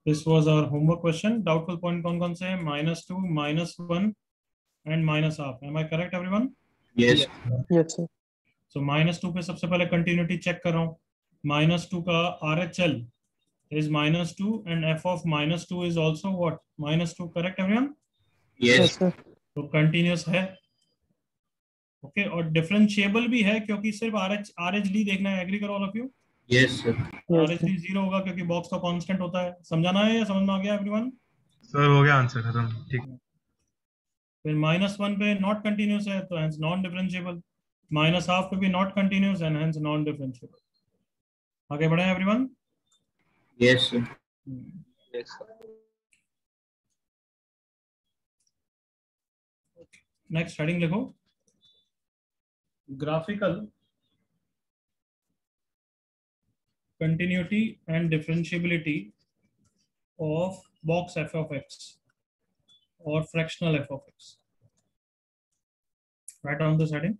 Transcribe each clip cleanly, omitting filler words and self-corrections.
This was our homework question. Doubtful point कौन कौन से हैं? -2, -1 and -1/2. Am I correct everyone? Yes Yes, sir. So -2 पे सबसे पहले कंटिन्यूटी चेक कर रहा हूँ. -2 का RHL is -2 and f of -2 is also what? -2. Correct everyone? Yes, yes sir. तो कंटिन्यूस है. ओके और डिफरेंशिएबल भी है क्योंकि सिर्फ RHD देखना है. एग्री करो all of you? Yes sir Yes, sir. RHD 0 होगा क्योंकि बॉक्स का कांस्टेंट होता है. समझाना है या समझ में आ गया एवरीवन? सर हो गया आंसर खत्म. ठीक. फिर -1 पे नॉट कंटिन्यूस है तो हेंस नॉन डिफरेंशिएबल. -1/2 पे भी not continuous and hence non differentiable. आगे बढ़े everyone. Yes sir Yes, sir. Next heading लिखो. Graphical continuity and differentiability of box f of x or fractional f of x. Write down this heading.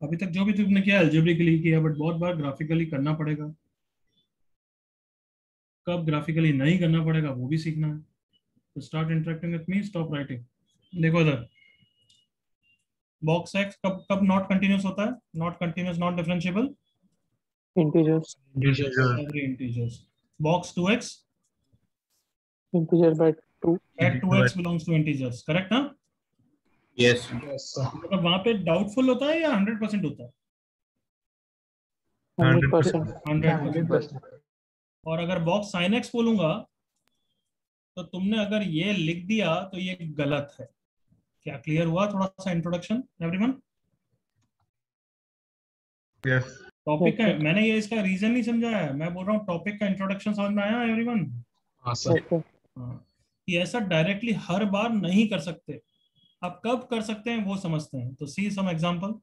अभी तक जो भी तुमने किया algebraically किया, बट बहुत बार ग्राफिकली करना पड़ेगा. कब ग्राफिकली नहीं करना पड़ेगा वो भी सीखना है. तो start interacting with me. Stop writing. देखो इधर बॉक्स एक्स कब कब नॉट कंटिन्यूस होता है? Not continuous, not differentiable. Integers. Every integers. Box 2x Integer by 2. at 2x belongs to integers. Correct? हाँ. Yes Yes, sir. मतलब वहां पे डाउटफुल होता है या 100% होता है? 100%. 100%. और अगर बॉक्स साइन एक्स बोलूंगा तो तुमने अगर ये लिख दिया तो ये गलत है. क्या क्लियर हुआ? थोड़ा सा इंट्रोडक्शन एवरीवन. यस टॉपिक का Yes, sir. मैंने ये इसका रीजन नहीं समझाया है. मैं बोल रहा हूँ टॉपिक का इंट्रोडक्शन समझ में आया एवरीवन? हाँ, sir. Yes, sir. हाँ. ये ऐसा डायरेक्टली हर बार नहीं कर सकते. आप कब कर सकते हैं वो समझते हैं. तो see some example.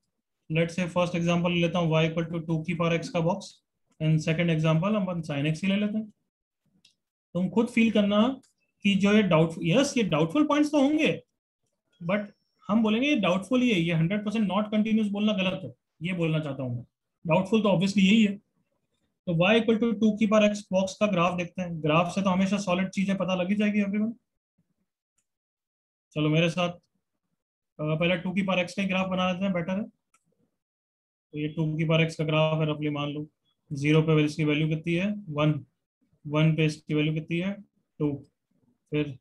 Let's say first example ले लेता हूँ y = 2 की पावर x का बॉक्स. एंड सेकंड एग्जांपल हम sin x ही ले लेते हैं. तुम खुद फील करना कि जो ये डाउटफुल, यस ये डाउटफुल पॉइंट्स तो होंगे, बट हम बोलेंगे ये डाउटफुल ही है. ये 100% नॉट कंटिन्यूस बोलना गलत है. ये बोलना चाहता हूँ मैं. डाउटफुल तो ऑब्वियसली यही है. तो y = 2 की पावर x बॉक्स का ग्राफ देखते हैं. ग्राफ से तो हमेशा सॉलिड चीजें पता लगी जाएगी एवरीवन. चलो मेरे साथ पहले 2 की पावर x का ग्राफ बना लेते हैं, बेटर है. तो ये 2 की पावर x का ग्राफ है. रफली मान लो 0 पे इसकी वैल्यू कितनी है? 1. 1 पे इसकी वैल्यू कितनी है? 2. फिर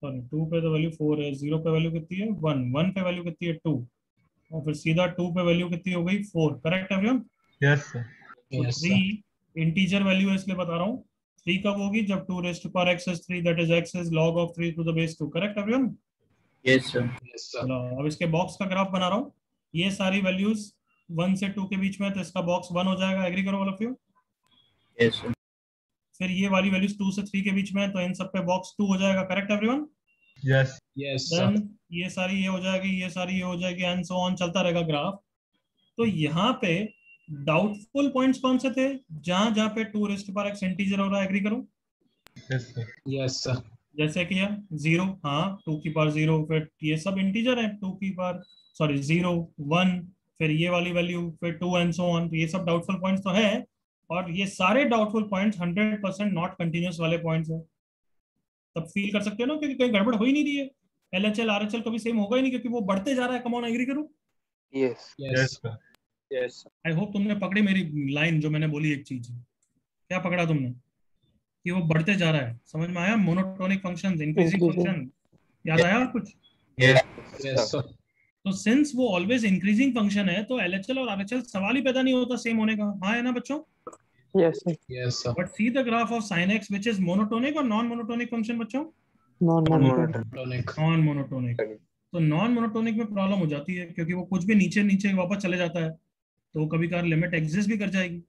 सॉरी 2 पे तो वैल्यू 4 है. 0 पे वैल्यू कितनी है? 1. 1 पे वैल्यू कितनी है? 2. और फिर सीधा 2 पे वैल्यू कितनी हो गई? 4. Correct everyone? Yes sir. Yes, 3 sir. Integer value है इसलिए बता रहा हूँ. 3 कब होगी? जब 2 x is 3, that is x is log of 3 to the base 2. Correct everyone? Yes sir Yes, sir. चलो अब इसके बॉक्स का ग्राफ बना रहा हूँ. ये सारी वैल्यूज 1 से 2 के बीच में, तो इसका बॉक्स 1 हो जाएगा. एग्री करो all of you? Yes sir फिर ये वाली वैल्यूज 2 से 3 के बीच में है, तो इन सब पे बॉक्स 2 हो जाएगा. Correct everyone? Yes Yes, sir. Then ये सारी ये हो जाएगी, ये सारी ये हो जाएगी, एंड सो ऑन चलता रहेगा ग्राफ. तो यहाँ पे डाउटफुल पॉइंट्स कौन से थे? जहां जहां पे 2x इंटीजर हो रहा है. एग्री करो? Yes sir. Yes, sir. जैसे कि 0, हाँ 2 की पावर 0. फिर ये सब इंटीजर है. 2 की पावर सॉरी 0, 1, फिर ये वाली वैल्यू, फिर 2 एंड सो ऑन. ये सब डाउटफुल पॉइंट्स तो है. और ये सारे डाउटफुल पॉइंट्स 100% नॉट कंटिन्यूस वाले पॉइंट्स हैं. तब फील कर सकते हो ना क्योंकि कहीं गड़बड़ हो ही नहीं रही है. LHL RHL कभी सेम होगा ही नहीं क्योंकि वो बढ़ते जा रहा है. कम ऑन एग्री करो. Yes. Yes sir. Yes, sir. I hope तुमने पकड़ी मेरी लाइन जो मैंने बोली. एक चीज क्या पकड़ा तुमने? कि वो बढ़ते जा रहा है. समझ में आया? Monotonic function, increasing Increasing. Function. याद आया कुछ? Yes Yes, sir. तो सिंस वो ऑलवेज इंक्रीजिंग फंक्शन है तो LHL और RHL सवाल ही पैदा नहीं होता सेम होने का. हाँ है ना बच्चों? Yes, sir. Yes, sir. But see the graph of sin x which is monotonic और नॉन मोनोटोनिक फंक्शन बच्चों. Non-monotonic. Tonic. Non monotonic. तो नॉन मोनोटोनिक में प्रॉब्लम हो जाती है क्योंकि वो कुछ भी नीचे नीचे वापस चले जाता है. तो कभी कभार लिमिट एग्जिस्ट भी कर जाएगी.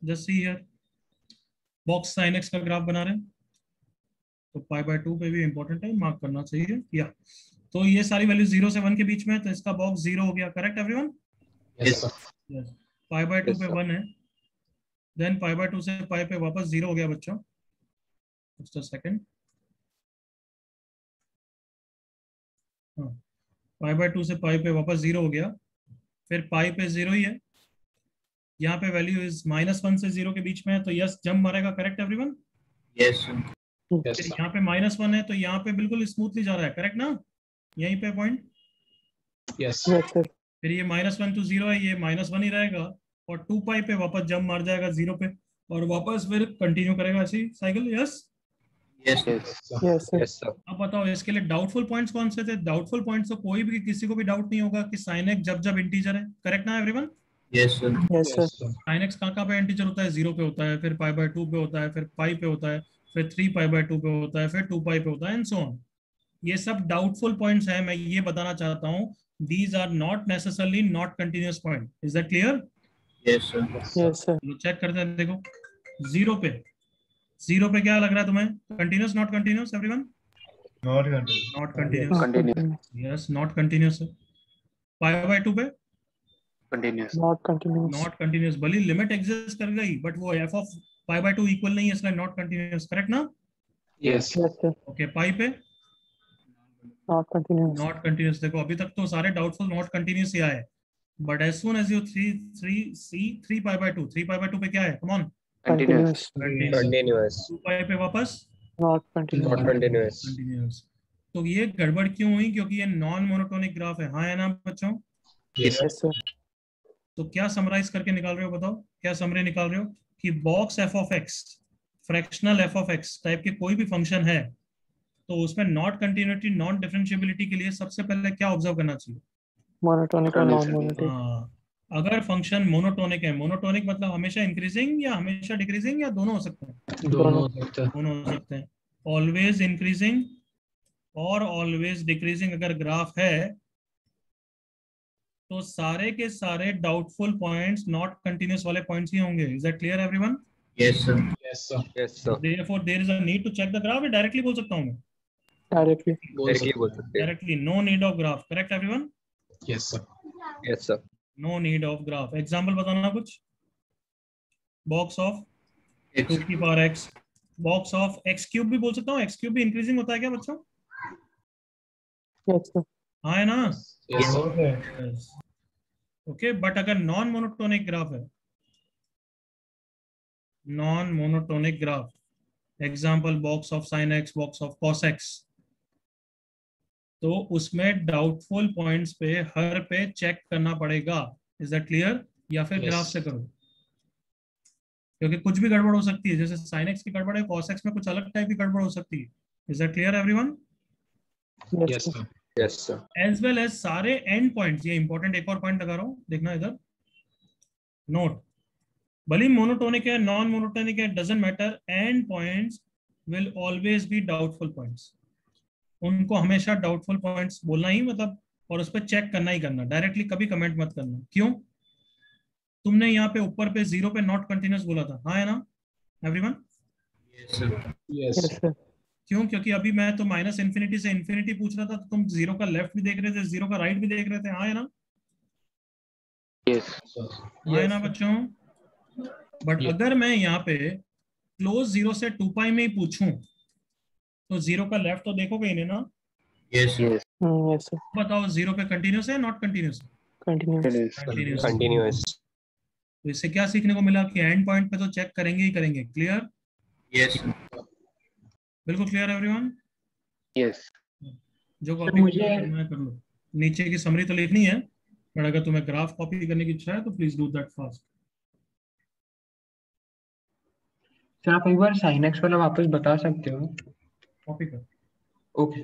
Just see here box sin x का ग्राफ बना रहे हैं. तो π/2 पे भी इंपॉर्टेंट है, मार्क करना चाहिए. या तो ये सारी वैल्यू 0 से 1 के बीच में है, तो इसका बॉक्स 0 हो गया. Correct everyone? Yes, sir. Yes. π/2 Yes, पे sir. 1 है. देन π/2 से पाई पे वापस 0 हो गया बच्चों. Just a second. हाँ π/2 से पाई पे वापस 0 हो गया. फिर पाई पे 0 ही है, यहाँ पे वैल्यू इज -1 से 0 के बीच में है, तो यस जंप मारेगा, correct everyone. Yes, sir. Yes, फिर sir. यहाँ पे -1 है तो यहाँ पे बिल्कुल स्मूथली जा रहा है, करेक्ट ना, यहीं पे पॉइंट। Yes. Yes, sir. फिर ये -1 to 0 है, ये -1 ही रहेगा, और 2 पाई पे वापस जंप मार जाएगा 0 पे, और वापस फिर कंटिन्यू करेगा ऐसी cycle, yes. Yes, sir. Yes, sir. Yes, sir. Yes, sir. अब बताओ इसके लिए डाउटफुल पॉइंट्स कौन से थे। डाउटफुल पॉइंट्स तो कोई भी, किसी को भी डाउट नहीं होगा कि साइन एक्स जब जब इंटीजर है, करेक्ट ना everyone. Yes, sir. Yes, sir. Yes, sir. Sine x कहाँ कहाँ पे इंटीजर होता है, 0 पे होता है, फिर π/2 पे होता है, फिर पाई पे होता है, फिर 3π/2 पे होता है, फिर 2 पाई पे होता है, एंड सो ऑन। ये सब डाउटफुल पॉइंट्स हैं, मैं ये बताना चाहता हूँ, these are not necessarily not continuous point, is that clear. Yes, sir. Yes, sir. Yes, sir. चलो चेक करते हैं, देखो 0 पे क्या लग रहा है तुम्हें, continuous not continuous everyone. Not continue. Not Not continuous, continuous. Yes not continuous है। π/2 पे Continuous. Not continuous. Not continuous, भली लिमिट एग्जिस्ट कर गई बट वो f ऑफ π/2 इक्वल नहीं है, इसलिए नॉट कंटिन्यूअस, करेक्ट ना। Yes. Yes, sir. ओके पाई पे Not continuous. नॉट कंटिन्यूअस, देखो अभी तक तो सारे डाउटफुल नॉट कंटिन्यूअस ही आए, but as soon as you 3π/2 पे क्या है, come on Continuous. Continuous. 2 pi पे वापस Not continuous. Not continuous. Continuous. तो ये गड़बड़ क्यों हुई, क्योंकि ये नॉन मोनोटोनिक ग्राफ है, हाँ है ना बच्चों। Yes. Yes, sir. तो क्या समराइज करके निकाल रहे हो, बताओ क्या समरी निकाल रहे हो, कि box f of x, fractional f of x type के कोई भी फंक्शन है, तो उसमें नॉट कंटिन्यूटी नॉन डिफरेंशिएबिलिटी के लिए सबसे पहले क्या ऑब्जर्व करना चाहिए। Monotonic or non-monotonic. हाँ, अगर फंक्शन मोनोटोनिक है, मोनोटोनिक मतलब हमेशा इंक्रीजिंग या हमेशा डिक्रीजिंग या दोनों हो सकते हैं, दोनों हो सकते हैं। दोनों हो सकते हैं। ऑलवेज इंक्रीजिंग और ऑलवेज डिक्रीजिंग अगर ग्राफ है, तो सारे के सारे डाउटफुल पॉइंट्स नॉट कंटिन्यूअस वाले पॉइंट्स ही होंगे, is that clear everyone. Yes, sir. Yes, sir. Yes, sir. Therefore there is a need to check the graph, directly बोल सकता हूँ मैं, Directly. Directly बोल सकते हैं। Directly, no need of graph, correct everyone, Yes, sir. Yes, sir. No need of graph. Example बताना कुछ, box of X. 2 की power x, box of x cube भी बोल सकता हूँ, x क्यूब भी इंक्रीजिंग होता है क्या बच्चों, Yes, sir. हाँ है ना। Yes, sir. Okay. Okay, but अगर नॉन मोनोटोनिक ग्राफ है, non monotonic graph, example box of sine x, box of cos x, तो उसमें डाउटफुल पॉइंट्स पे हर पे चेक करना पड़ेगा, इज दैट क्लियर, या फिर Yes. ग्राफ से करो, क्योंकि कुछ भी गड़बड़ हो सकती है, जैसे साइन एक्स की गड़बड़ है, कॉस एक्स में कुछ अलग टाइप की गड़बड़ हो सकती है, is that clear everyone. Yes, Yes, sir. sir. Yes, sir. As well as सारे एंड पॉइंट्स, ये इंपॉर्टेंट एक और पॉइंट लगा रहा हूं, देखना इधर नोट, भले मोनोटोनिक है नॉन मोनोटोनिक है doesn't matter, and points will always be doubtful points, उनको हमेशा डाउटफुल पॉइंट्स बोलना ही मतलब, और उस पर चेक करना ही करना, डायरेक्टली कभी कमेंट मत करना। क्यों, तुमने यहाँ पे ऊपर पे 0 पे नॉट कंटिन्यूअस बोला था, हाँ है ना everyone. Yes, sir. Yes. Yes, sir. क्यों, क्योंकि अभी मैं तो माइनस इन्फिनिटी से इन्फिनिटी पूछ रहा था, तो तुम 0 का लेफ्ट भी देख रहे थे, 0 का राइट भी देख रहे थे, हाँ है ना, Yes. हाँ है ना बच्चों। But Yes. अगर मैं यहाँ पे क्लोज 0 से 2 पाई में ही पूछूं, तो 0 का लेफ्ट तो देखोगे ही नहीं ना। Yes, sir. Yes. Yes, sir. बताओ 0 पे कंटिन्यूस है नॉट कंटिन्यूस है, Continuous. Continuous. Continuous. तो इससे क्या सीखने को मिला कि एंड पॉइंट पे तो चेक करेंगे ही करेंगे, क्लियर, Yes, sir. बिल्कुल क्लियर एवरीवन। Yes. जो कॉपी करना है कर लो, नीचे की समरी तो लिखनी है, पर अगर तुम्हें ग्राफ कॉपी करने की इच्छा है तो please do that fast. Sir आप एक बार साइन एक्स वाला वापस बता सकते हो? कॉपी कर। ओके।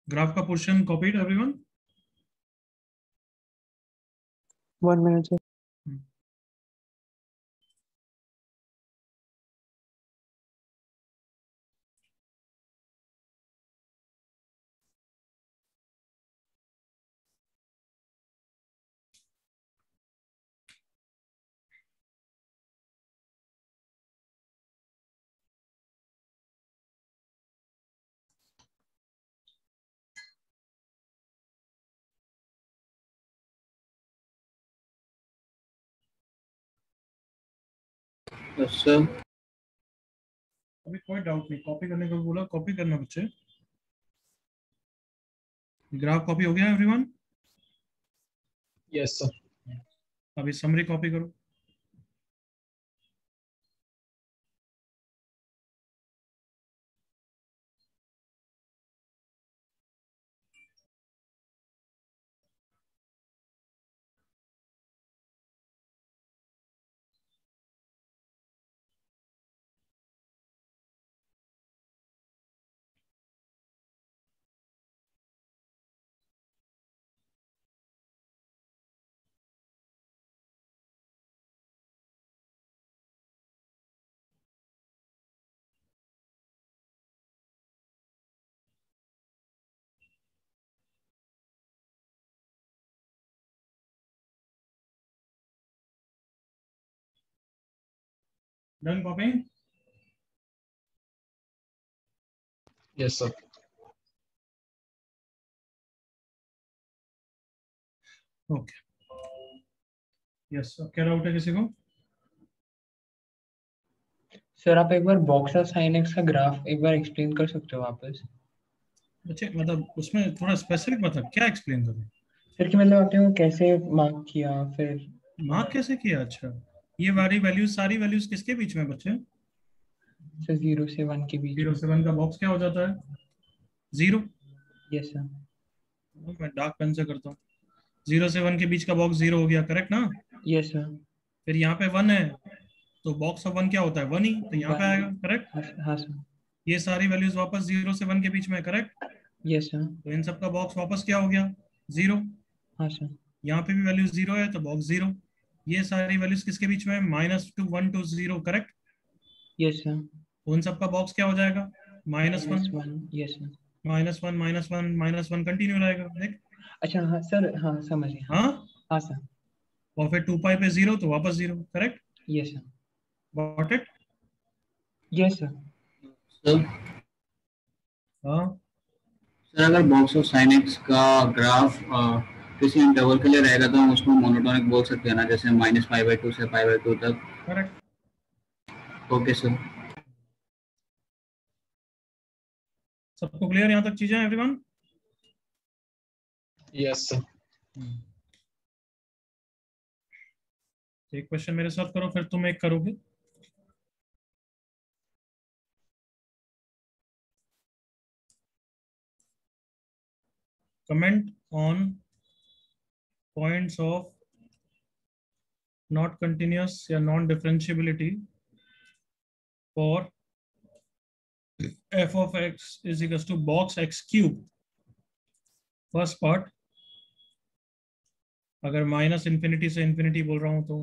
ग्राफ का portion copied everyone? 1 minute, sir. Yes, sir. अभी कोई डाउट नहीं, कॉपी करने को बोला, कॉपी करना बच्चे। ग्राफ कॉपी हो गया एवरीवन? Yes, sir. अभी समरी कॉपी करो। Done कॉपिंग? Yes, sir. Okay, yes. क्या डाउट है किसी को? सर आप एक बार बॉक्स और साइन एक्स का ग्राफ एक बार एक्सप्लेन कर सकते हो वापस? बच्चे मतलब उसमें थोड़ा स्पेसिफिक मतलब क्या एक्सप्लेन करूं? सर कि मतलब आपने वो कैसे मार्क किया फिर? मार्क कैसे किया? अच्छा, ये वाली वैल्यूज, सारी वैल्यूज किसके बीच में बच्चे? सर 0 से 1 के बीच 0 में। से 1 का बॉक्स क्या हो जाता है? 0। Yes sir. मैं डार्क पेन से करता हूँ। 0 से 1 के बीच का बॉक्स 0 हो गया, करेक्ट ना? Yes sir. फिर यहाँ पे 1 है, तो बॉक्स ऑफ 1 क्या होता है? 1 ही, तो यहाँ पे आएगा, करेक्ट? हाँ सर। ये सारी वैल्यूज वापस 0 से 1 के बीच में, करेक्ट? Yes sir. तो इन सब का बॉक्स वापस क्या हो गया? 0। हाँ सर। यहाँ पे भी वैल्यू 0 है, तो बॉक्स 0। ये सारी वैल्यूज किसके बीच में है? -2 1 2 0, करेक्ट? Yes sir. तो उन सब का बॉक्स क्या हो जाएगा? -1 -1। Yes sir. -1 -1 -1 कंटिन्यू रहेगा, देख। अच्छा हाँ सर, हाँ समझ गया। हाँ, हाँ सर। और फिर 2 पाई पे 0, तो वापस 0, correct? Yes sir. Got it? Yes sir. Sir हाँ, सर अगर बॉक्स ऑफ साइन एक्स का ग्राफ किसी इंटरवल के लिए रहेगा तो हम उसको मोनोटोनिक बोल सकते हैं ना, जैसे -π/2 से π/2 तक। करेक्ट। Okay sir. सबको क्लियर यहाँ तक चीजें एवरीवन? Yes, sir. एक क्वेश्चन मेरे साथ करो, फिर तुम एक करोगे। Comment on points of not continuous या non differentiability for f of x is equals to box x cube। First part, अगर -∞ से इन्फिनिटी बोल रहा हूं तो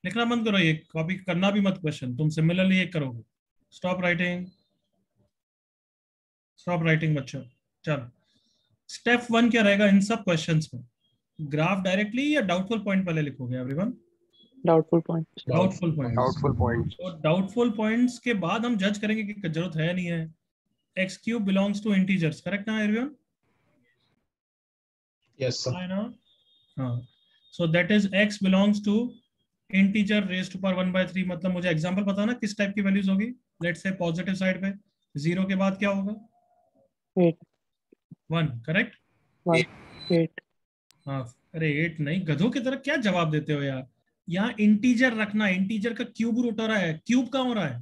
लिखना बंद करो, ये कॉपी करना भी मत क्वेश्चन, तुम सिमिलरली एक करोगे। स्टॉप राइटिंग, स्टॉप राइटिंग बच्चों। चलो, स्टेप 1 क्या रहेगा इन सब क्वेश्चंस में? ग्राफ डायरेक्टली या डाउटफुल पॉइंट पहले लिखोगे everyone? Doubtful point. Doubtful point. Doubtful points. और डाउटफुल पॉइंट्स के बाद हम जज करेंगे कि जरूरत है नहीं है। X cube belongs to integers, correct ना एवरीवन? Yes, sir. है ना? हाँ, so that is x belongs to integer raised to power 1/3। मतलब मुझे एग्जांपल पता ना किस टाइप की वैल्यूज होगी। लेट्स से पॉजिटिव साइड पे 0 के बाद क्या होगा? 8. 1, करेक्ट? 1. 8. हाँ, अरे 8 नहीं, गधों की तरह क्या जवाब देते हो यार। यहाँ इंटीजर रखना, इंटीजर का क्यूब रूट हो रहा है, क्यूब कहाँ हो रहा है?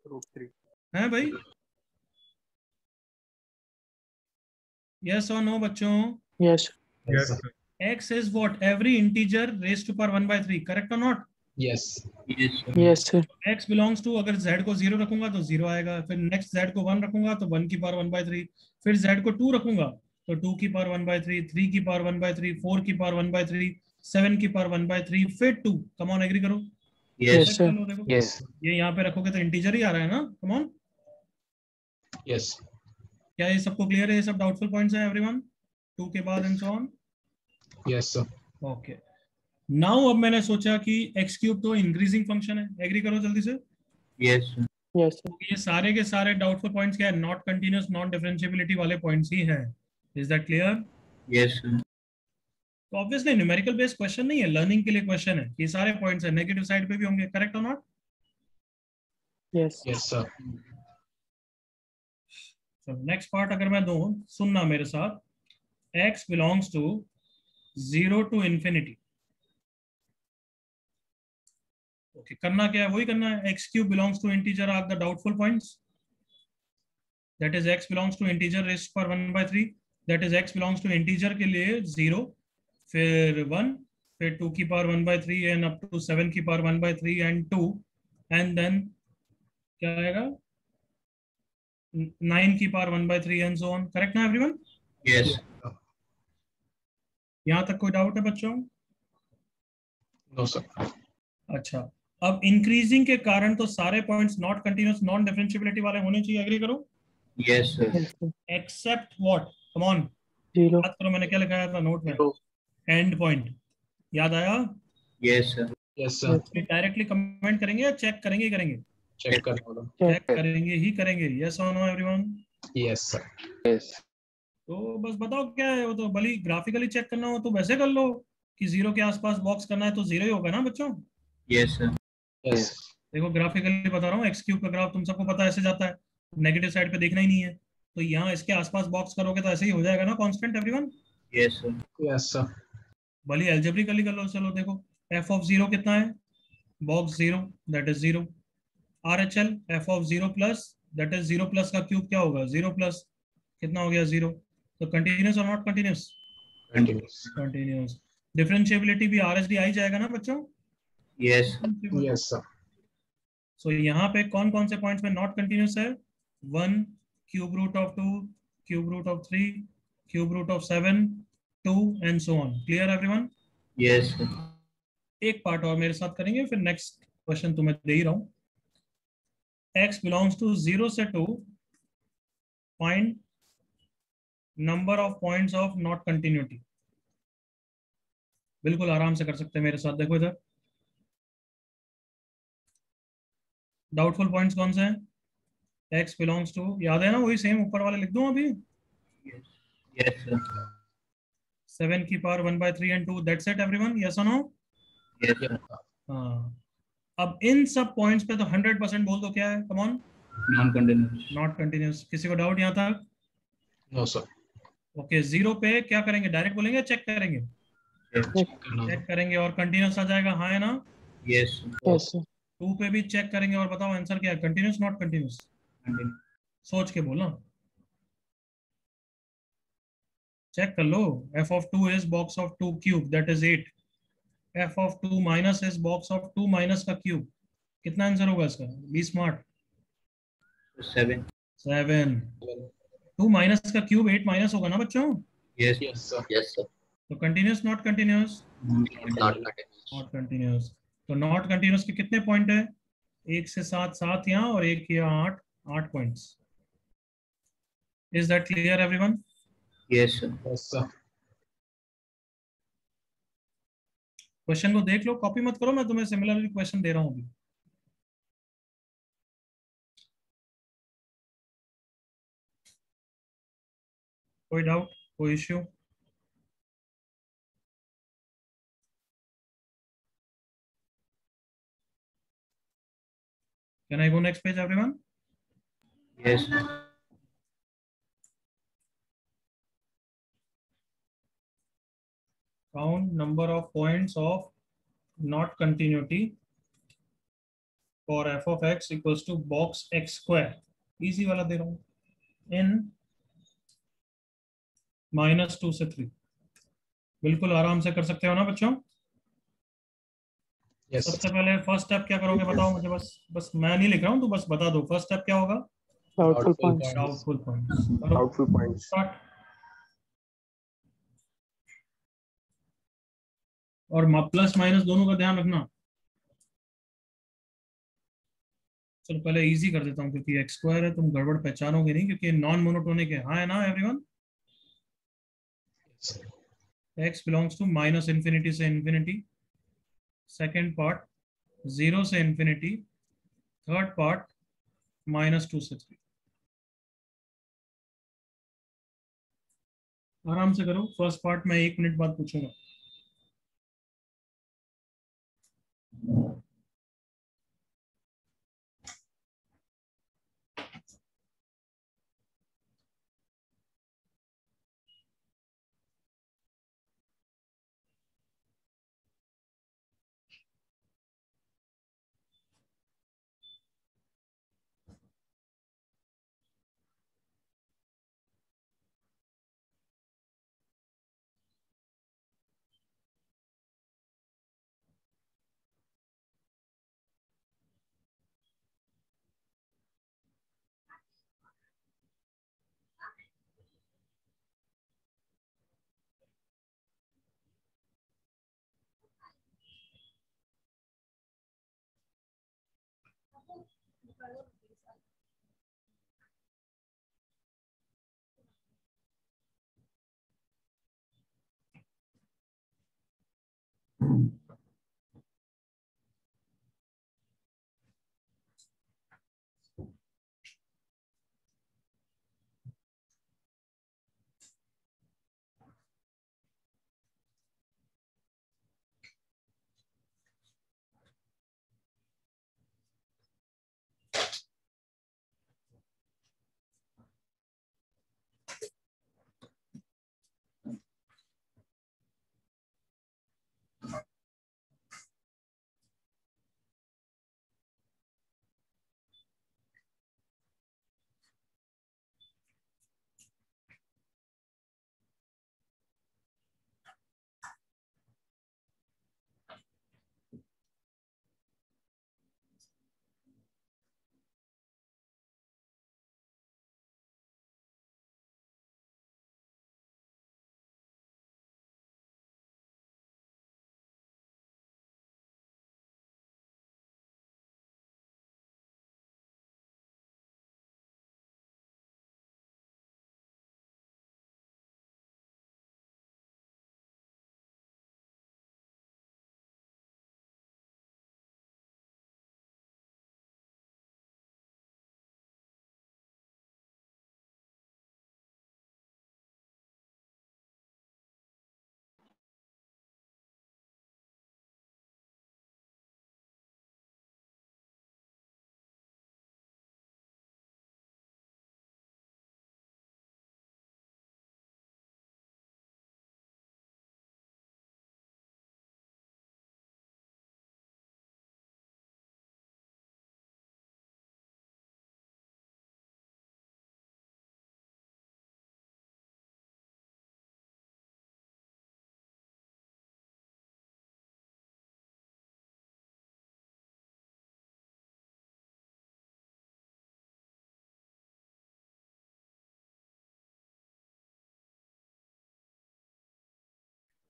√3. है भाई? यस और नो बच्चों? Yes. Yes, sir. x is what? Every integer raised to power 1/3, correct or not? Yes. Yes, sir. Yes, sir. x belongs to, अगर z को 0 रखूंगा तो 0 आएगा, फिर नेक्स्ट z को 1 रखूंगा तो 1 की पावर 1/3, फिर z को 2 रखूंगा तो 2 की पावर 1/3, 3 की पावर 1/3, 4 की पावर 1/3, 7 की पावर 1/3, फिर 2। कम ऑन, एग्री करो। Yes. Yes, sir. चलो देखो, Yes. ये यहाँ पे रखोगे तो इंटीजर ही आ रहा है ना। Come on, Yes. क्या ये सबको क्लियर है? ये सब डाउटफुल पॉइंट्स हैं एवरीवन, 2 के बाद and so on. Yes, sir. Okay, now अब मैंने सोचा कि एक्स क्यूब तो इंक्रीजिंग फंक्शन है, एग्री करो जल्दी से। Yes, sir. Yes, sir. ये सारे के सारे डाउटफुल पॉइंट्स क्या है? नॉट कंटिन्यूअस, नॉन डिफरेंशिएबिलिटी वाले पॉइंट्स ही हैं। Is that clear? Yes, sir. तो ऑब्वियसली न्यूमेरिकल बेस्ड क्वेश्चन नहीं है, लर्निंग के लिए क्वेश्चन है। ये सारे पॉइंट्स है, नेगेटिव साइड पे भी होंगे, करेक्ट और not? Yes. Yes, sir. Next part अगर मैं दूं, सुनना मेरे साथ। x belongs to 0 to infinity। Okay, करना क्या है? वही करना है। x cube belongs to integer are the doubtful points, that is x belongs to integer raised power 1/3, that is x belongs to integer के लिए 0, फिर 1, फिर 2 की पावर 1/3 एंड अप टू 7 की पावर 1/3 एंड 2, एंड देन क्या आएगा? 9 की power 1/3 and so on. Correct ना एवरीवन? Yes. यहाँ तक कोई डाउट है बच्चों? No, sir. अच्छा, अब इंक्रीजिंग के कारण तो सारे points not continuous, non differentiability वाले होने चाहिए, एग्री करो। Yes, sir. Yes, sir. Except what? Come on, 0. याद करो मैंने क्या लिखाया था नोट में, एंड पॉइंट। याद आया? Yes, sir. Yes, sir. Yes, sir. Directly comment करेंगे या चेक करेंगे ही करेंगे? Check करना होगा. चेक करेंगे ही करेंगे। यस और नो एवरीवन? Yes, sir. तो बस बताओ क्या है वो, तो भली ग्राफिकली चेक करना हो तो वैसे कर लो कि 0 के आसपास बॉक्स करना है तो 0 ही होगा ना बच्चों। Yes, sir. Yes. देखो ग्राफिकली बता रहा हूँ, एक्स क्यूब का ग्राफ तुम सबको पता है ऐसे जाता है, नेगेटिव साइड पे देखना ही नहीं है, तो यहाँ इसके आसपास बॉक्स करोगे तो ऐसे ही हो जाएगा ना constant everyone. Yes, sir. Yes, sir. भली एल्जेब्रिकली कर लो। चलो देखो, f ऑफ 0 कितना है? Box 0, that is 0। RHL f of 0 plus, that is 0 plus का क्यूब क्या होगा? 0 प्लस कितना हो गया? 0। तो कंटिन्यूअस और not continuous? Continuous. Continuous. Differentiability भी RHD आ ही जाएगा ना बच्चों। Yes. Yes, sir. सो यहाँ पे कौन कौन से पॉइंट्स में नॉट कंटिन्यूअस है? 1, cube root of 2, cube root of 3, cube root of 7, 2 and so on. Clear everyone? Yes, sir. एक पार्ट और मेरे साथ करेंगे, फिर नेक्स्ट क्वेश्चन तुम्हें दे ही रहा हूं। x बिलोंग्स टू 0 से 2, find number of points of not continuity. बिल्कुल आराम से कर सकते हैं मेरे साथ। देखो इधर डाउटफुल पॉइंट्स कौन से हैं? x बिलोंग्स टू, याद है ना, वही सेम ऊपर वाले लिख दूं अभी। Yes. Yes, sir. 7 की power 1/3 and 2, that's it everyone. Yes और नो? Yes, sir. हाँ, अब इन सब पॉइंट्स पे तो 100% बोल दो क्या है? Come on. Non-continuous. Not continuous. किसी को डाउट यहाँ तक? No, sir. ओके, 0 पे क्या करेंगे? डायरेक्ट बोलेंगे, चेक करेंगे? Yes. करना चेक होगा. करेंगे और कंटिन्यूअस आ जाएगा, हाँ है ना? Yes, sir. Yes, sir. 2 पे भी चेक करेंगे और बताओ आंसर क्या है? Continuous, not continuous? Continuous. सोच के बोलना, चेक कर लो। f of 2 is box of 2 cube, that is 8. f of 2 minus is box of 2 minus का cube। कितना आंसर होगा इसका? Be smart. 7. 7। 2 माइनस का क्यूब 8 माइनस होगा ना बच्चों? Yes. Yes, sir. Yes, sir. तो continuous, not continuous? Non-continuous. Not continuous. तो नॉट कंटिन्यूअस के कितने पॉइंट है? 1 से 7, 7 यहाँ, और 1 यहाँ 8, 8 points. Is that clear everyone? Yes, sir. Yes, sir. Question को देख लो, कॉपी मत करो, मैं तुम्हें सिमिलरली क्वेश्चन दे रहा हूँ अभी। कोई डाउट, कोई issue? Can I go next page everyone? Yes, sir. Count number of points of not continuity for f of x equals to box x square। Easy वाला दे रहा हूं। in -2 से 3। बिल्कुल आराम से कर सकते हो ना बच्चों? Yes, सबसे sir. पहले फर्स्ट स्टेप क्या करोगे बताओ मुझे, बस बस मैं नहीं लिख रहा हूँ, तो बस बता दो फर्स्ट स्टेप क्या होगा। Doubtful Doubtful points. points. Doubtful points करो, Doubtful points. स्टार्ट। और प्लस माइनस दोनों का ध्यान रखना। चलो पहले इजी कर देता हूँ, क्योंकि एक्स स्क्वायर है, तुम गड़बड़ पहचानोगे नहीं, क्योंकि नॉन मोनोटोनिक है। हाँ है ना everyone? Yes, sir. X belongs to minus infinity से इन्फिनिटी, सेकेंड पार्ट जीरो से इन्फिनिटी, थर्ड पार्ट -2 से 3। आराम से करो, फर्स्ट पार्ट में 1 मिनट बाद पूछूंगा।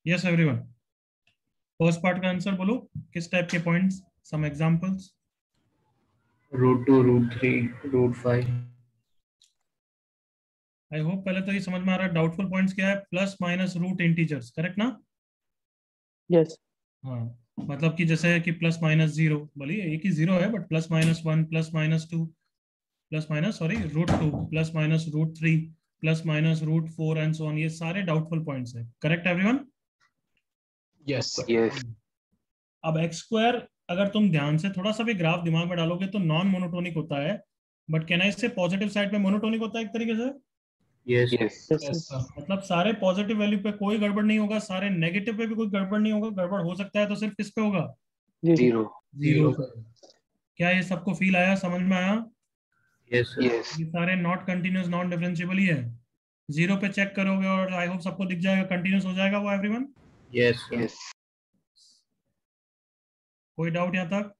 यस एवरीवन, फर्स्ट पार्ट का आंसर बोलो, किस टाइप के points, some examples. √2, √3, √5। I hope पहले तो ये समझ में आ रहा है डाउटफुल पॉइंट्स क्या है, plus minus root integers, correct ना? Yes. हाँ, मतलब कि जैसे है कि प्लस माइनस जीरो, बोलिए एक ही जीरो है, बट +-1 +-2 √2 +-√3 +-√4 एंड सो ऑन, ये सारे डाउटफुल पॉइंट्स है। Correct everyone? Yes, sir. Yes. अब एक्स स्क्वायर अगर तुम ध्यान से थोड़ा सा भी ग्राफ दिमाग में डालोगे तो नॉन मोनोटोनिक होता है, बट कैन आई से पॉजिटिव साइड पे मोनोटोनिक होता है एक तरीके से। Yes. Yes. Yes, Yes. sir. मतलब सारे पॉजिटिव वैल्यू पे कोई गड़बड़ नहीं होगा, सारे नेगेटिव पे भी कोई गड़बड़ नहीं होगा, गड़बड़ हो सकता है तो सिर्फ किस पे होगा? Zero. Zero Zero. पे। क्या ये सबको फील आया, समझ में आया? Yes sir. Yes. ये सारे नॉट कंटिन्यूस नॉन डिफरेंशिएबल ही है। जीरो पे चेक करोगे और आई होप सबको दिख जाएगा कंटिन्यूस हो जाएगा वो एवरीवन। Yes sir. Yes. कोई डाउट यहाँ तक?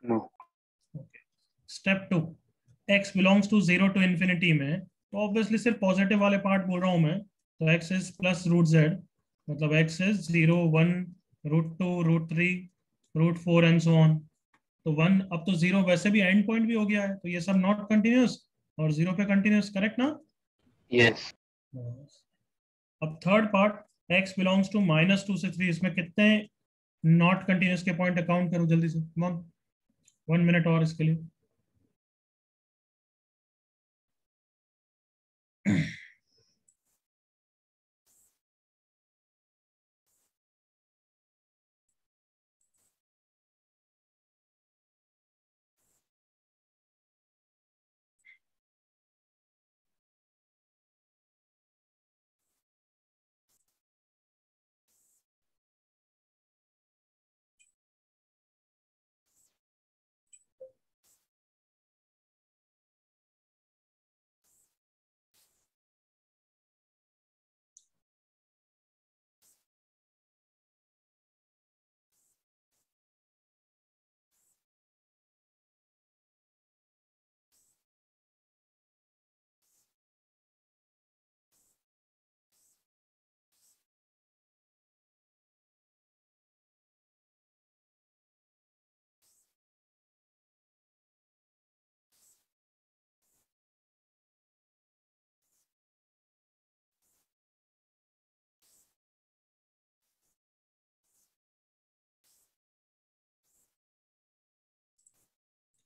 No. Step 2, x belongs to 0 to infinity में, तो ऑब्वियसली सिर्फ पॉजिटिव वाले पार्ट बोल रहा हूं मैं, तो x is plus root z, मतलब x is 0 1 √2 √3 √4 and so on. तो 1, अब तो 0 वैसे भी एंड पॉइंट भी हो गया है, तो ये सब नॉट कंटिन्यूस और 0 पे कंटिन्यूस, करेक्ट ना? यस। अब third part, x belongs to -2 से 3, इसमें कितने नॉट कंटिन्यूस के पॉइंट अकाउंट करूं जल्दी से, कम ऑन, 1 मिनट और इसके लिए।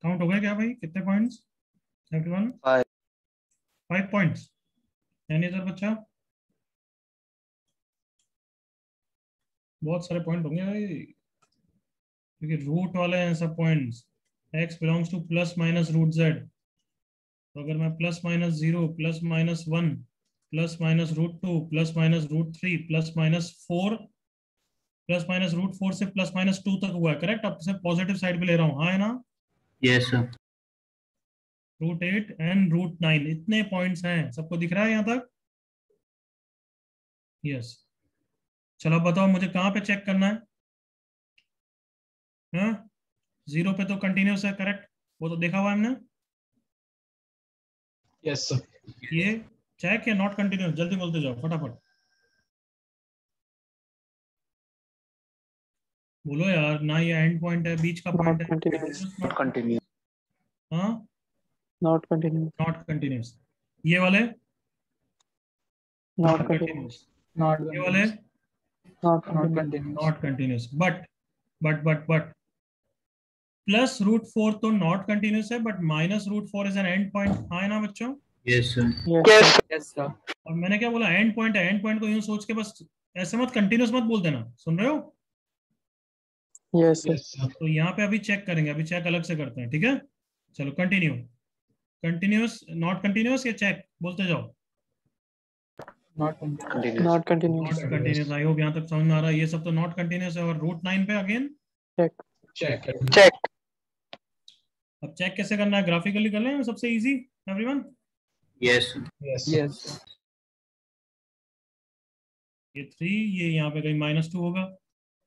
काउंट हो गया क्या भाई, कितने पॉइंट्स? एवरीवन 5 पॉइंट्स, यानी इधर बच्चा बहुत सारे पॉइंट होंगे भाई, क्योंकि रूट वाले हैं सब points. x belongs to plus minus root z, तो अगर मैं plus minus 0 plus minus 1 plus minus √2 plus minus √3 plus minus 4 plus minus √4 से प्लस माइनस 2 तक हुआ है, करेक्ट? अब से पॉजिटिव साइड पे ले रहा हूँ, हाँ है ना? Yes sir. √8 एंड √9, इतने पॉइंट्स हैं, सबको दिख रहा है यहाँ तक? यस। चलो अब बताओ मुझे कहाँ पे चेक करना है? हाँ, 0 पे तो कंटिन्यूस है, करेक्ट? वो तो देखा हुआ हमने। Yes, sir. ये चेक या नॉट कंटिन्यूस, जल्दी बोलते जाओ फटाफट, बोलो यार, ना ये एंड पॉइंट है, बीच का पॉइंट नॉट है, कंटिन्यूस। Not continue. हाँ, नॉट कंटिन्यूस। Not continuous. ये वाले नॉट कंटिन्यूस। कंटिन्यूस, Not ये वाले continuous. Not Not continuous. continuous. Not continuous. But plus √4 तो नॉट कंटिन्यूस है, but minus √4 is an and point, हाँ है ना बच्चों? Yes sir. Yes. Yes, sir. और मैंने क्या बोला, एंड पॉइंट है, एंड पॉइंट को यूं सोच के बस ऐसे मत कंटिन्यूस मत बोल देना, सुन रहे हो? यस। Yes, sir. तो यहाँ पे अभी चेक करेंगे, अभी चेक अलग से करते हैं, ठीक है? चलो कंटिन्यू, कंटिन्यूस नॉट कंटिन्यूस या चेक बोलते जाओ। Not continuous. Not not continuous. Continuous, I hope यहाँ तक समझ में आ रहा है, ये सब तो नॉट कंटिन्यूस है। और √9 पे अगेन चेक। Check. चेक। अब चेक कैसे करना है, ग्राफिकली कर लें, सबसे easy everyone. Yes. Yes. Yes. ये 3, ये यहाँ पे कहीं -2 होगा।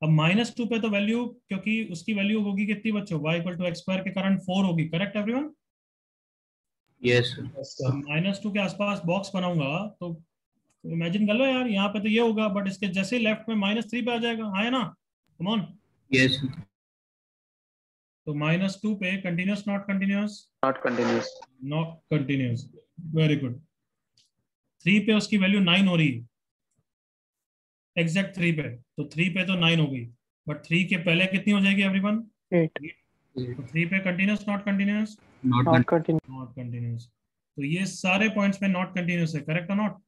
अब -2 पे तो वैल्यू, क्योंकि उसकी वैल्यू होगी कितनी बच्चों, y = x² के कारण 4 होगी, correct everyone? Yes sir. Yes, sir. -2 के आसपास बॉक्स बनाऊंगा तो इमेजिन कर लो यार, यहाँ पे तो ये होगा, बट इसके जैसे लेफ्ट में -3 पे आ जाएगा, हाँ है ना? Come on. यस। तो -2 पे continuous not continuous? Not continuous. Not continuous, very good. 3 पे उसकी वैल्यू 9 हो रही है, एग्जैक्ट 3 पे, तो 3 पे तो 9 हो गई, बट 3 के पहले कितनी हो जाएगी एवरीवन? 8। तो 3 पे continuous not continuous? Not not continuous. Not continuous. तो ये सारे पॉइंट्स में नॉट कंटिन्यूस है, करेक्ट और नॉट?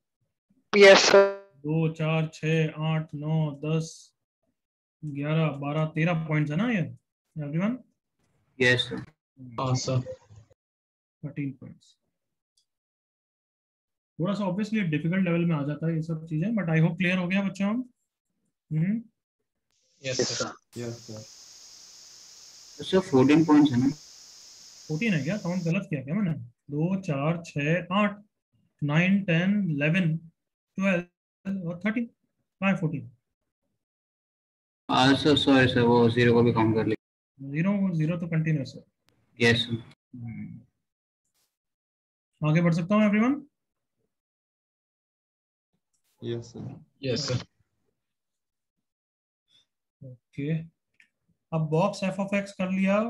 Yes sir. 2 4 6 8 9 10 11 12 13 पॉइंट्स है ना ये everyone? Yes sir. Sir. 13 points. थोड़ा सा ऑब्वियसली डिफिकल्ट लेवल में आ जाता है ये सब चीजें, बट आई होप क्लियर हो गया बच्चों हम। Yes, yes sir. Sir. Yes, sir. Sir 14 points है ना? 14 है क्या? काउंट गलत किया क्या मैंने? 2 4 6 8 9 10 11 12 और 13, 14। सर सॉरी सर, वो जीरो को भी काउंट कर लिया। जीरो जीरो तो कंटिन्यूस है। Yes sir. आगे बढ़ सकता हूँ everyone? Yes, sir. Yes, sir. Okay, अब बॉक्स एफ ऑफ एक्स कर लिया,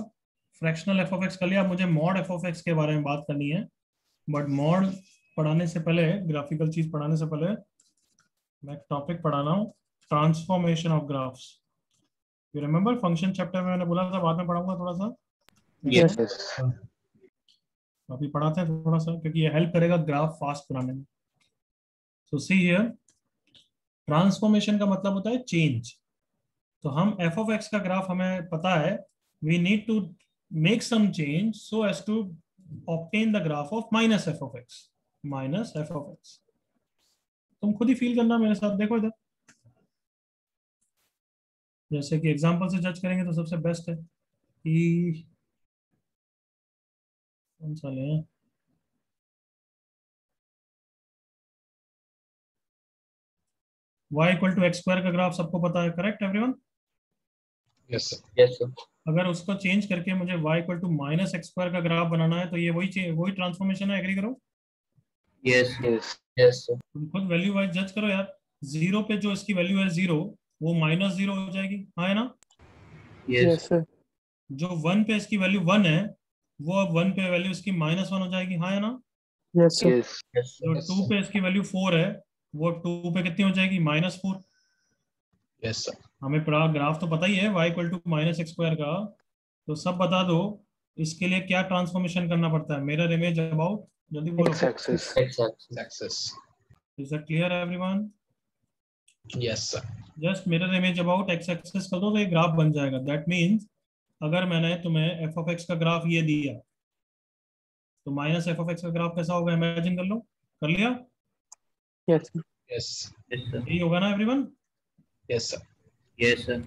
फ्रैक्शनल एफ ऑफ एक्स कर लिया, अब मुझे मॉड एफ ऑफ एक्स के बारे में बात करनी है। बट मॉड पढ़ाने से पहले, ग्राफिकल चीज पढ़ाने से पहले मैं टॉपिक पढ़ाना हूँ, transformation of graphs. You remember function chapter में मैंने बोला था बाद में पढ़ाऊंगा थोड़ा सा, यस Yes. अभी पढ़ाते हैं थोड़ा सा क्योंकि ये हेल्प करेगा ग्राफ फास्ट बनाने में। सो सी हियर, ट्रांसफॉर्मेशन का मतलब होता है चेंज। तो हम एफ ऑफ एक्स का ग्राफ हमें पता है, we need to make some change so as to obtain the graph of minus f of x, minus f of x. तुम खुद ही फील करना मेरे साथ, देखो इधर, जैसे कि एग्जांपल से जज करेंगे तो सबसे बेस्ट है कि कौन सा लें। y equal to x square का ग्राफ सबको पता है, correct everyone? Yes, sir. Yes sir. अगर उसको चेंज करके मुझे y equal to minus x square का ग्राफ बनाना है तो ये वही ट्रांसफॉर्मेशन है, एग्री करो? Yes Yes. Yes sir. तुम खुद वैल्यू वाइज जज करो यार। जीरो पे जो इसकी वैल्यू है जीरो, वो माइनस जीरो हो जाएगी, हाँ है ना? Yes Yes, sir. जो वन पे इसकी वैल्यू वन है, वो अब वन पे वैल्यू इसकी माइनस वन हो जाएगी, हाँ है ना? Yes, sir. यस यस जो Yes, टू sir. पे इसकी वैल्यू फोर है, वो टू पे कितनी हो जाएगी? Minus four. Yes, sir. हमें पूरा ग्राफ तो पता ही है y equal to minus x square का, तो सब बता दो इसके लिए क्या ट्रांसफॉर्मेशन करना पड़ता है। मिरर इमेज अबाउट, जल्दी बोलो। X-axis. X Axis. Is that clear everyone? Yes, sir. Just mirror image about x axis कर दो तो ये ग्राफ बन जाएगा। दैट मीन्स अगर मैंने तुम्हें एफ ऑफ एक्स का ग्राफ ये दिया, तो माइनस एफ ऑफ एक्स का ग्राफ कैसा होगा, इमेजिन कर लो। कर लिया? Yes, sir. Yes. Yes sir. यही होगा ना everyone? Yes, sir. Yes sir.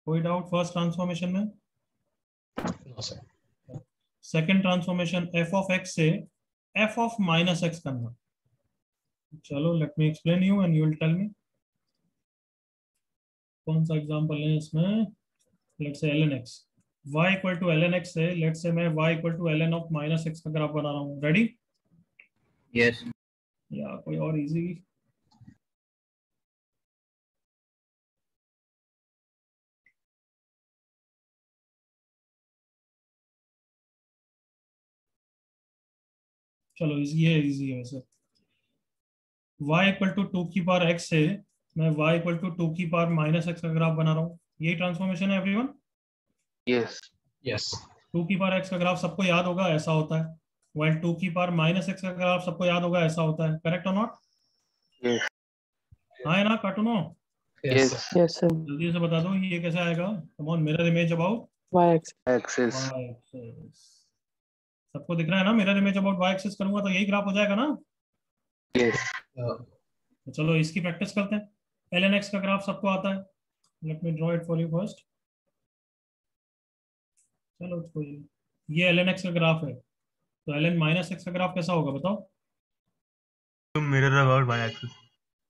कोई डाउट फर्स्ट ट्रांसफॉर्मेशन में? No, sir. Second transformation f of x से एफ ऑफ माइनस एक्स करना। चलो let me explain you and you will tell me. कौन सा एग्जांपल है इसमें? Let's say ln x, y equal to ln x से let's say मैं y equal to ln of minus x का graph बना रहा हूँ। रेडी? यस या कोई और इजी? चलो इजी है, इजी है वैसे। y इक्वल टू टू की पावर x से मैं y इक्वल टू टू की पावर माइनस एक्स का ग्राफ बना रहा हूँ। यही ट्रांसफॉर्मेशन है एवरीवन? Yes. Yes. टू की पावर x का ग्राफ सबको याद होगा, ऐसा होता है। वाइल टू की पावर माइनस एक्स का ग्राफ सबको याद होगा, ऐसा होता है। करेक्ट और नॉट? Yes. हाँ है ना कार्टूनो? Yes, Yes. sir. Yes, sir. जल्दी से बता दो ये कैसे आएगा। Come on, mirror image about Y-axis. Axis. y axis. सबको दिख रहा है ना? Mirror image about y axis करूंगा तो यही ग्राफ हो जाएगा ना? Yes. तो चलो इसकी प्रैक्टिस करते हैं। ln x का ग्राफ सबको आता है। Let me draw it for you first. चलो कोई नहीं। ये ln x का ग्राफ है, तो ln माइनस एक्स का ग्राफ कैसा होगा बताओ? To mirror about y-axis.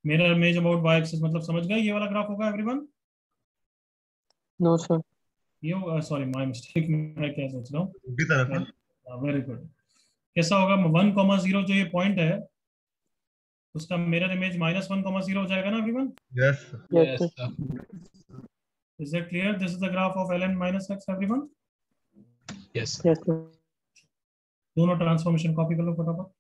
Mirror image about y axis मतलब समझ गए, ये वाला ग्राफ होगा एवरीवन? No, sir. ये होगा, सॉरी माय मिस्टेक, मैं क्या सोच रहा हूँ। उल्टी तरफ है। Very good. कैसा होगा? वन कॉमा जीरो जो ये पॉइंट है, उसका mirror image minus one comma zero हो जाएगा ना everyone? Yes. Yes, Yes, sir. sir. Is that clear? This is the graph of ln minus x everyone. Yes, sir. Yes, sir. दोनों transformation copy कर लो फटाफट।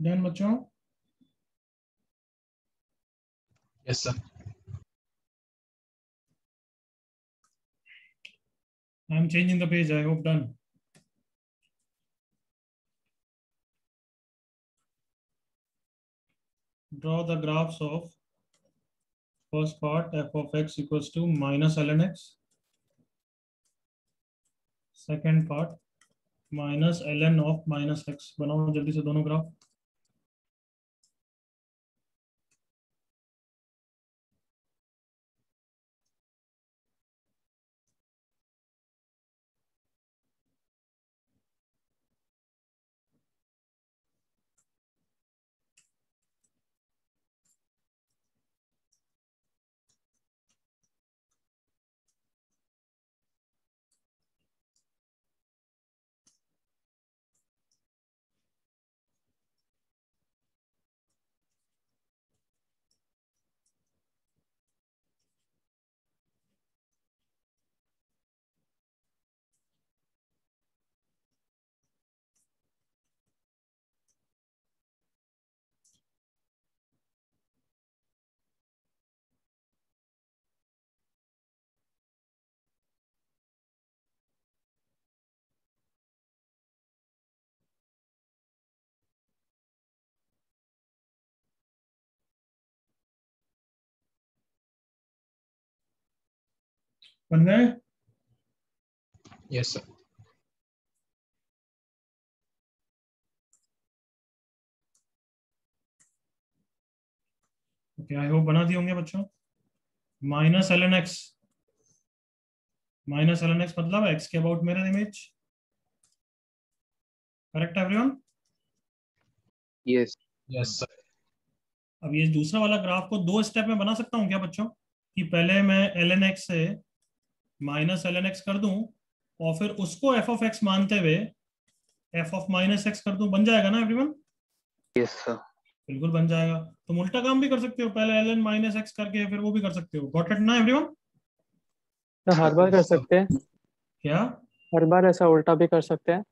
Done बच्चों? Yes, sir. I am changing the page. I hope done. Draw the graphs of first part f of x equals to minus ln x. Second part minus ln of minus x. बनाओ जल्दी से दोनों graph. बन गए? Yes, sir. Okay, I hope बना दिए होंगे बच्चों. Minus ln x. Minus ln x मतलब x के about mirror image. Correct everyone? Yes. Yes, sir. अब ये दूसरा वाला ग्राफ को दो स्टेप में बना सकता हूँ क्या बच्चों? कि पहले मैं ln x से माइनस ln x कर दूं और फिर उसको f of x मानते हुए f of माइनस x कर दूं. बन जाएगा ना एवरीवन? Yes, sir. बिल्कुल बन जाएगा. तुम उल्टा काम भी कर सकते हो, पहले ln माइनस x करके फिर वो भी कर सकते हो. गॉट इट ना एवरीवन? तो हर बार कर सकते हैं. क्या हर बार ऐसा उल्टा भी कर सकते हैं.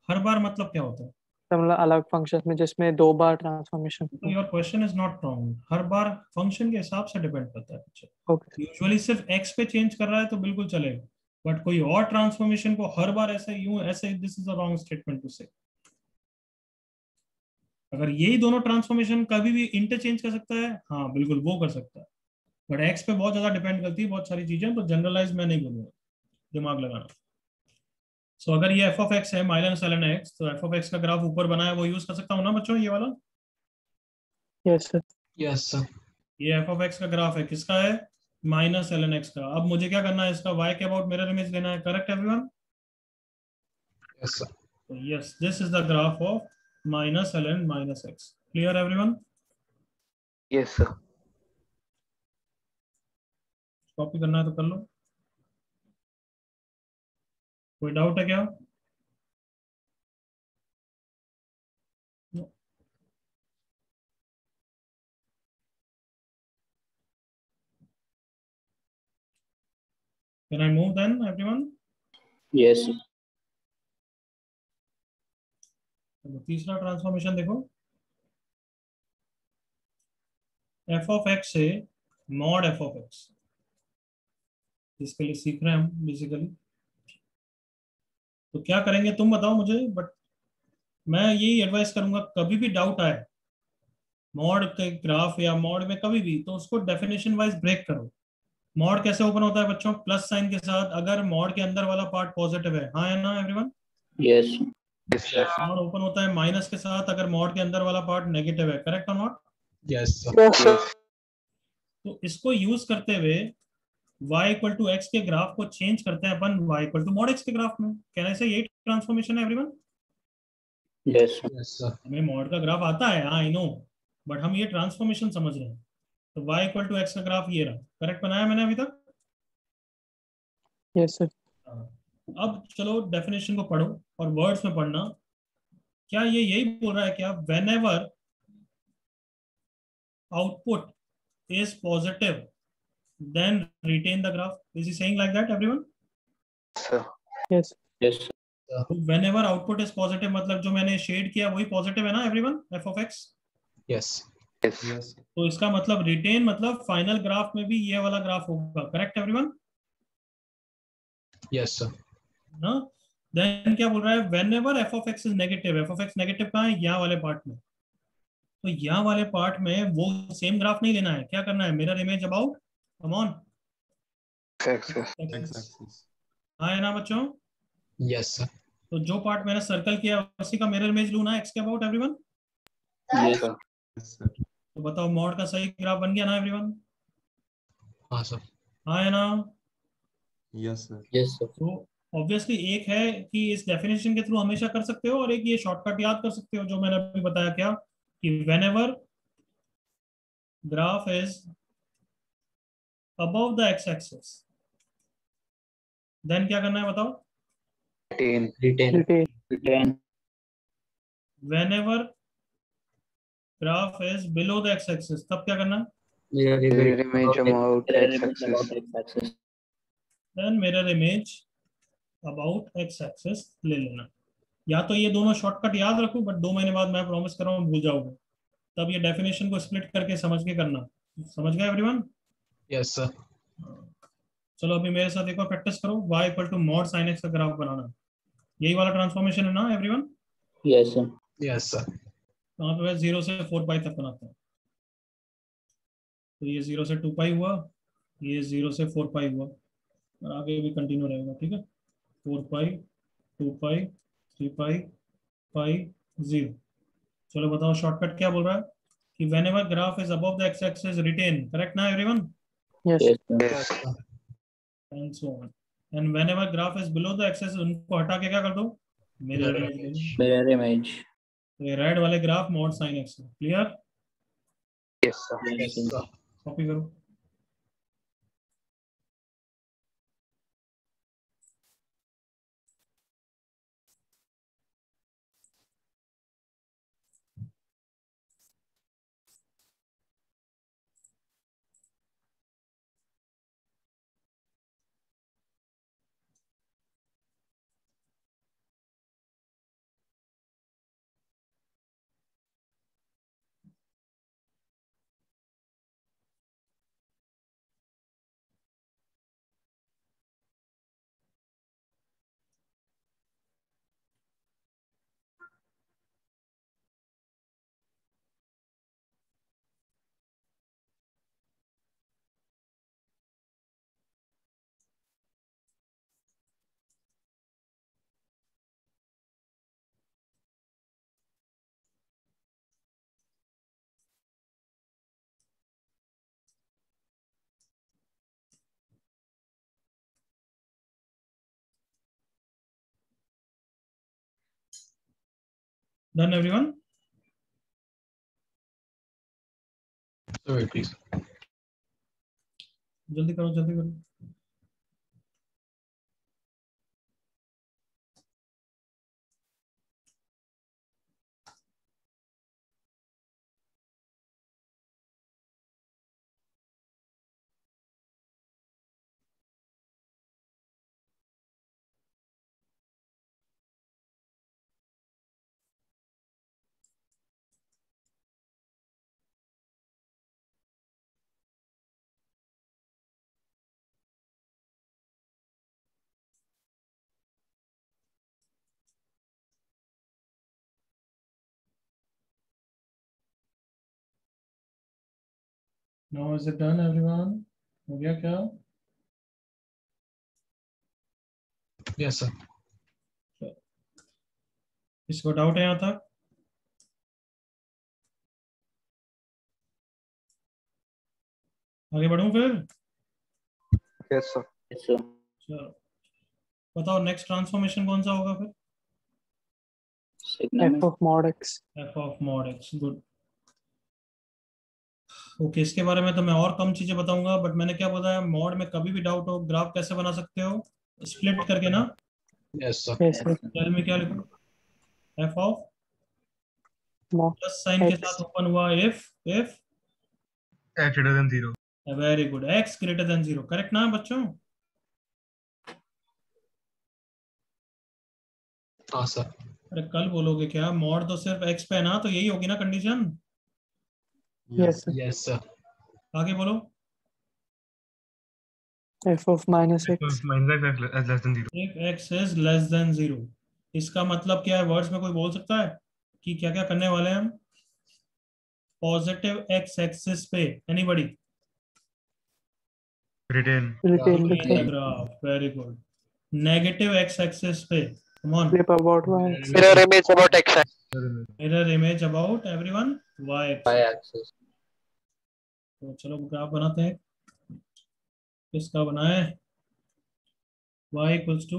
हर बार मतलब क्या होता है? तो मतलब अलग फंक्शन में जिसमें 2 बार ट्रांसफॉर्मेशन. तो your question is not wrong. Her bar function के हिसाब से डिपेंड करता है बच्चे. ओके. यूजुअली सिर्फ x पे चेंज कर रहा है तो बिल्कुल चलेगा, बट कोई और ट्रांसफॉर्मेशन को हर बार ऐसे यूं ऐसे, this is a wrong statement to say. अगर यही दोनों ट्रांसफॉर्मेशन कभी भी इंटरचेंज कर सकता है, हाँ बिल्कुल वो कर सकता है, बट x पे बहुत ज्यादा डिपेंड करती है बहुत सारी चीजें, तो जनरलाइज मैं नहीं बोलूंगा, दिमाग लगाना. सो अगर ये f of x है माइनस ln x, तो f of x का ग्राफ ऊपर बना है वो यूज कर सकता हूँ ना बच्चों, ये वाला. Yes sir. Yes, sir. ये f of x का ग्राफ है, किसका है? माइनस ln x का. अब मुझे क्या करना है, इसका y के अबाउट मिरर इमेज लेना है. Correct everyone? Yes, sir. So yes, this is the graph of minus ln minus x. Clear everyone? Yes, sir. Copy करना है तो कर लो. कोई डाउट है क्या? No. Can I move then, everyone? Yes. तीसरा ट्रांसफॉर्मेशन देखो. f of x से mod f of x, जिसके लिए सीख रहे हैं हम बेसिकली. तो क्या करेंगे तुम बताओ मुझे, बट मैं यही एडवाइस करूंगा, कभी भी डाउट आए मॉड के ग्राफ या मॉड में कभी भी, तो उसको डेफिनेशन वाइज ब्रेक करो. मॉड कैसे ओपन होता है बच्चों? प्लस साइन के साथ, अगर मॉड के अंदर वाला पार्ट पॉजिटिव है. हाँ है ना everyone? Yes. Yes, sir. Mod open होता है माइनस के साथ अगर मॉड के अंदर वाला पार्ट नेगेटिव है. करेक्ट और not? Yes, sir. Yes, sir. तो इसको यूज करते हुए y इक्वल टू एक्स के ग्राफ को चेंज करते हैं अपन y equal to mod x के ग्राफ में. कहने से यही ट्रांसफॉर्मेशन है एवरीवन. Yes. Yes, sir. हमें मॉड का ग्राफ आता है, हाँ आई नो, बट हम ये ट्रांसफॉर्मेशन समझ रहे हैं. तो y इक्वल टू एक्स का ग्राफ ये रहा. करेक्ट बनाया मैंने अभी तक? Yes, sir. अब चलो डेफिनेशन को पढ़ो और वर्ड्स में पढ़ना. क्या ये यही बोल रहा है क्या, whenever output is positive then retain the graph? Is he saying like that everyone? Sir. Yes. Yes. Whenever output is positive, मतलब जो मैंने शेड किया वही पॉजिटिव है ना everyone, f of x. Yes. Yes. तो इसका मतलब रिटेन मतलब फाइनल ग्राफ में भी ये वाला ग्राफ होगा, करेक्ट एवरीवन Yes, sir. ना। देन क्या बोल रहा है, when ever F of x is negative, F of x negative कहाँ है, यहाँ वाले पार्ट में। तो यहाँ वाले पार्ट में वो सेम ग्राफ नहीं लेना है, क्या करना है, mirror image about, come on, X-axis. हाँ है ना बच्चों। Yes, sir. तो जो पार्ट मैंने सर्कल किया उसी का मिरर इमेज लूँ ना एक्स के about everyone. Yes, sir. Yes, sir. तो बताओ मॉड का सही ग्राफ बन गया ना एवरीवन, हाँ सर. हाँ है ना। Yes, sir. Yes, sir. तो ऑब्वियसली एक है कि इस डेफिनेशन के थ्रू हमेशा कर सकते हो, और एक ये शॉर्टकट याद कर सकते हो जो मैंने अभी बताया, क्या कि whenever graph is above the x axis, then क्या करना है बताओ, Retain. Retain. Whenever graph is below the x axis, तब क्या करना है, Mirror image about X-axis. Then mirror image about x axis ले लेना। या तो ये दोनों शॉर्टकट याद रखो, बट 2 महीने बाद मैं प्रॉमिस कर रहा हूँ भूल जाओगे, तब ये डेफिनेशन को स्प्लिट करके समझ के करना। समझ गए एवरीवन। Yes, sir. चलो अभी मेरे साथ एक और प्रैक्टिस करो, y equal to mod sine x का ग्राफ बनाना, यही वाला ट्रांसफॉर्मेशन है ना everyone. Yes, sir. Yes, sir. वहाँ पे 0 से 4 पाई तक बनाते हैं। तो ये 0 से 2 पाई हुआ, ये 0 से 4 पाई हुआ, और आगे भी कंटिन्यू रहेगा, ठीक है। 4 पाई, 2 पाई, 3 पाई, पाई, 0। चलो बताओ शॉर्टकट क्या बोल रहा है कि whenever graph is above the x-axis retain, correct ना everyone, Yes. Yes, sir. Yes, sir. and so on, and whenever graph is below the x-axis उनको हटा के क्या कर दो, mirror Mirror image. image. Mirror image. तो ये रेड वाले graph mod sine x, clear, Yes, sir. Yes, sir. Copy करो। Done everyone. So wait, please. जल्दी करो जल्दी करो। Now is it done everyone, हो गया क्या। Yes, sir. इसको डाउट है यहाँ तक, आगे बढ़ूं फिर। Yes, sir. Yes, sir. चलो बताओ नेक्स्ट ट्रांसफॉर्मेशन कौन सा होगा फिर, F of mod x. F of mod x, good. Okay इसके बारे में तो मैं और कम चीजें बताऊंगा, बट मैंने क्या बताया, मॉड में कभी भी डाउट हो ग्राफ कैसे बना सकते हो, स्प्लिट करके ना। Yes, sir. Yes, sir. Tell me क्या लिखो, f of Mod plus sine के x. साथ ओपन हुआ, if if X greater than 0. Very good, x greater than 0, correct ना बच्चों। हाँ सर। अरे कल बोलोगे क्या? मॉड तो सिर्फ x पे है ना, तो यही होगी ना condition. Yes, sir. Yes sir. आगे बोलो। F of minus x. minus x as less than 0. if x is less than 0, इसका मतलब क्या है? वर्ड्स में कोई बोल सकता है कि क्या क्या करने वाले हैं हम? पॉजिटिव x एक्सिस पे anybody? Retain. Retain the in the graph. Graph, very good. Negative x axis पे, come on. Flip about y axis. Mirror image about x mirror image about everyone y y axis. axis. तो चलो graph बनाते हैं। किसका बनाए? y equals to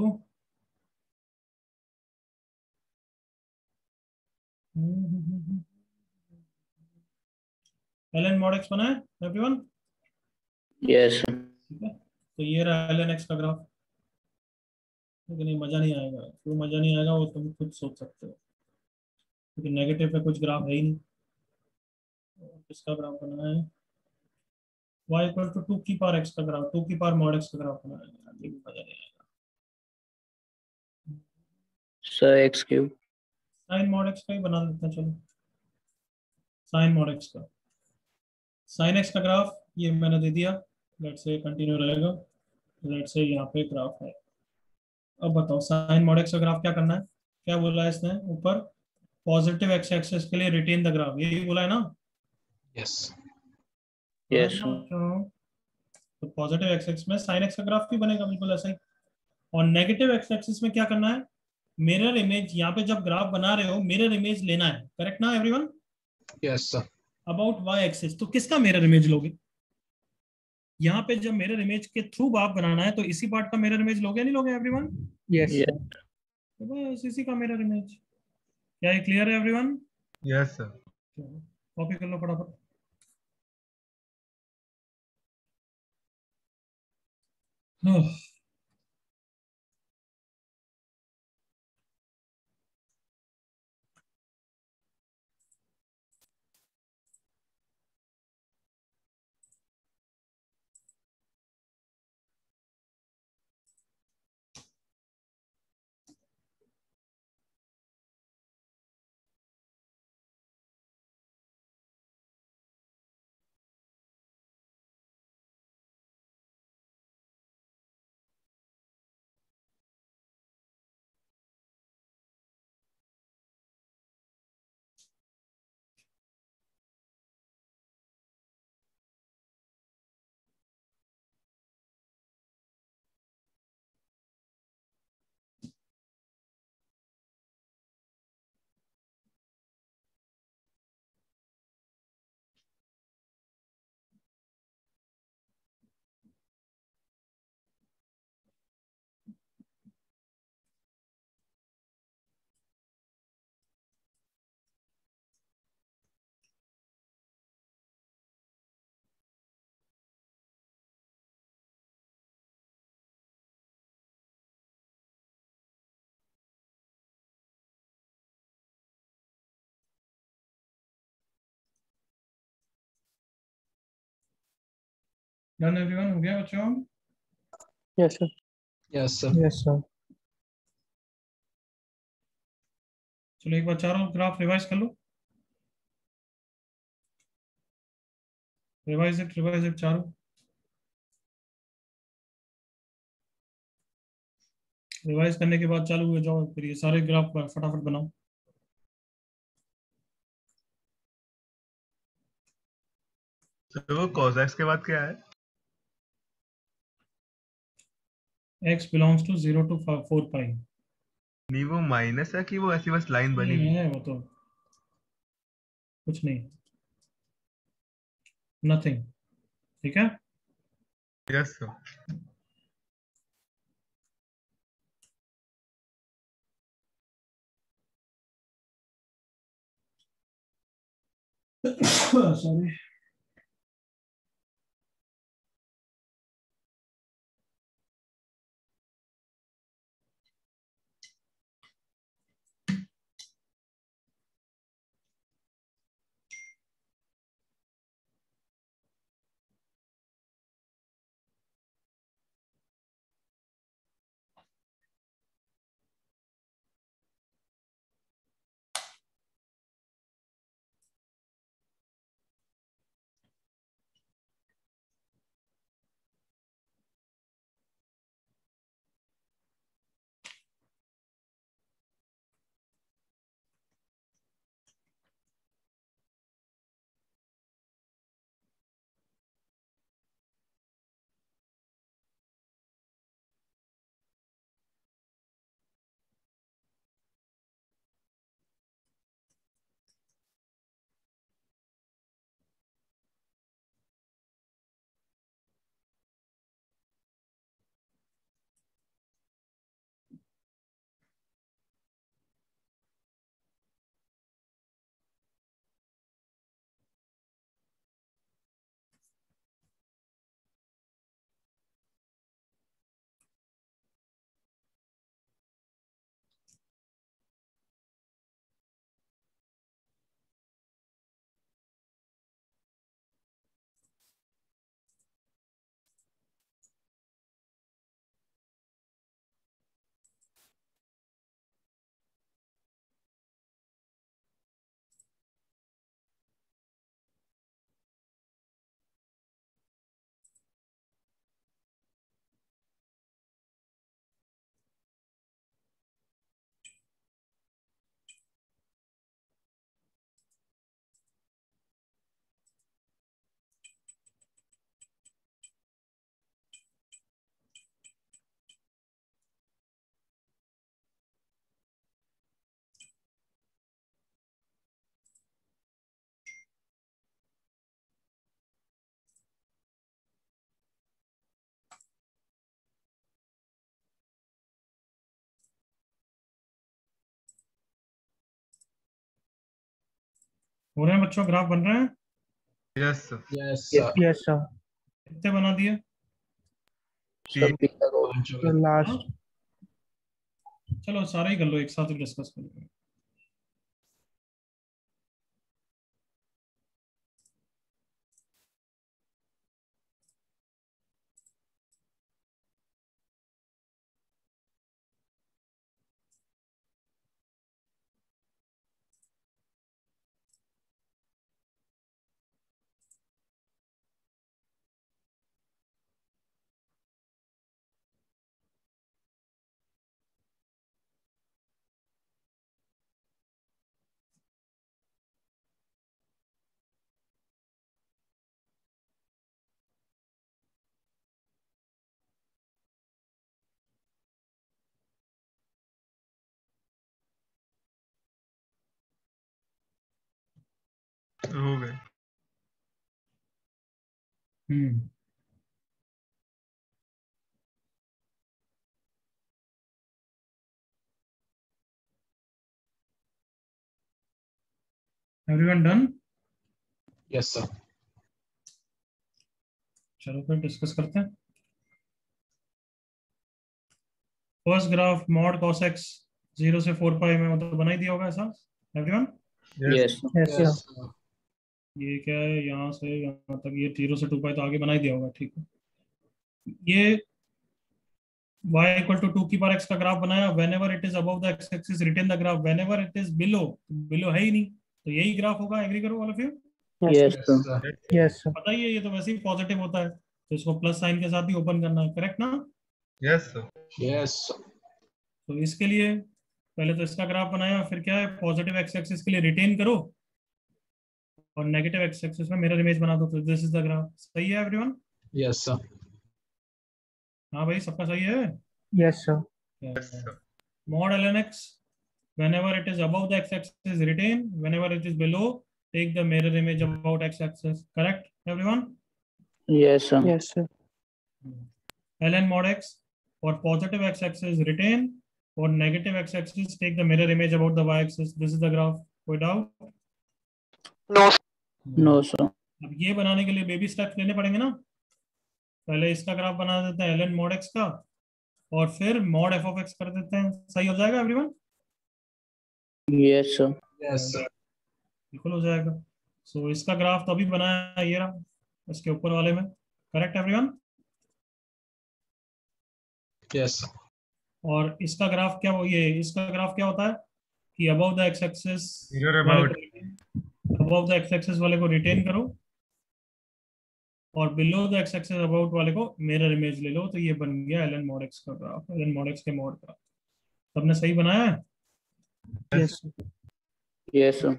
ln mod x बनाए everyone. Yes ठीक है, तो ये रहा ln x का ग्राफ। लेकिन ये मजा नहीं आएगा। क्यों मजा नहीं आएगा वो तुम खुद सोच सकते हो, क्योंकि नेगेटिव पे कुछ ग्राफ है ही नहीं। तो किसका ग्राफ बनाना है? y इक्वल टू 2 की पावर x का ग्राफ, 2 की पावर mod x का ग्राफ बनाना है। ये भी मजा नहीं आएगा। Sir x cube. Sine mod x का ही बना लेते हैं, चलो। साइन mod x का, साइन x का ग्राफ ये मैंने दे दिया। लेट से कंटिन्यू रहेगा। लेट से यहाँ पे ग्राफ है। अब बताओ साइन mod x का ग्राफ क्या करना है? क्या बोला है इसने ऊपर? पॉजिटिव x एक्सिस के लिए रिटेन द ग्राफ, यही बोला है ना? Yes. यस तो पॉजिटिव एक्स एक्सिस में साइन एक्स का ग्राफ भी बनेगा बिल्कुल ऐसा ही। और नेगेटिव एक्स एक्सिस में क्या करना है? मिरर इमेज, यहाँ पे जब ग्राफ बना रहे हो मिरर इमेज लेना है, करेक्ट ना everyone? Yes sir. About y axis, तो किसका मिरर इमेज लोगे? यहाँ पे जब मिरर इमेज के थ्रू ग्राफ बनाना है तो इसी पार्ट का मिरर इमेज लोगे नहीं लोगे एवरीवन? Yes, Yes. sir. तो बस इसी का मिरर इमेज। क्या ये क्लियर है एवरीवन? Yes, sir. कॉपी कर लो फटाफट। डन एवरीवन, हो गया बच्चों? Yes, sir. Yes sir. Yes, sir. चलो एक बार चारों ग्राफ रिवाइज कर लो। रिवाइज इट चारों। रिवाइज करने के बाद चालू हो जाओ, फिर ये सारे ग्राफ फटाफट बनाओ। तो वो cos x के बाद क्या है? x बिलोंग्स टू 0 to 4 पाई। नहीं वो माइनस है कि वो ऐसी बस लाइन बनी हुई? है वो तो कुछ नहीं, नथिंग। ठीक है। Yes, sir. सॉरी। हो रहे हैं बच्चों, ग्राफ बन रहे हैं? Yes sir. Yes, sir. Yes sir. कितने बना दिए? तीन। पांच हो गए। लास्ट। चलो सारे ही कर लो, एक साथ ही डिस्कस करेंगे। हो गए। Hmm. Everyone done? Yes, sir. चलो फिर डिस्कस करते हैं। First graph mod cos x 0 से 4 पाई में मतलब बना ही दिया होगा ऐसा everyone? Yes yes Yes, sir. sir. ये क्या है, यहाँ से यहाँ तक ये 0 से 2 पाई तो आगे बना ही दिया होगा, ठीक है। ये y इक्वल टू 2 की पावर x का ग्राफ बनाया, whenever it is above the x axis retain the graph, whenever it is below, below है ही नहीं तो यही ग्राफ होगा। एग्री करो all of you? Yes Yes, sir. Yes sir. पता ही है, ये तो वैसे ही पॉजिटिव होता है तो इसको प्लस साइन के साथ ही ओपन करना है, करेक्ट ना? Yes sir. Yes, sir. तो इसके लिए पहले तो इसका ग्राफ बनाया, फिर क्या है, पॉजिटिव एक्स एक्सिस के लिए रिटेन करो और नेगेटिव एक्स एक्सिस में मिरर इमेज बना दो, तो दिस इज द ग्राफ। सही है एवरीवन? Yes, sir. हाँ भाई, सबका सही है? Yes sir. Yes sir. mod ln x, whenever it is above the x axis retain, whenever it is below take the mirror image about x axis, correct everyone? Yes sir. Yes sir. ln mod x, for positive x axis retain, for negative x axis take the mirror image about the y axis, this is the graph. कोई doubt? No. No sir. अब ये बनाने के लिए baby steps लेने पड़ेंगे ना। पहले इसका ग्राफ बना देते हैं ln mod x का, और फिर mod f of x कर देते हैं। सही हो जाएगा everyone? Yes sir. Yes, sir. बिल्कुल हो जाएगा। सो इसका ग्राफ तो अभी बनाया है, ये रहा इसके ऊपर वाले में, करेक्ट एवरीवन? Yes, sir. और इसका ग्राफ क्या, वो ये इसका ग्राफ क्या होता है कि above the x axis Mirror वाले को रिटेन करो और below the x axis about वाले को मिरर इमेज ले लो, तो ये बन गया ln mod x का ग्राफ, ln mod x के मॉड का। सबने सही बनाया है? Yes sir. Yes sir.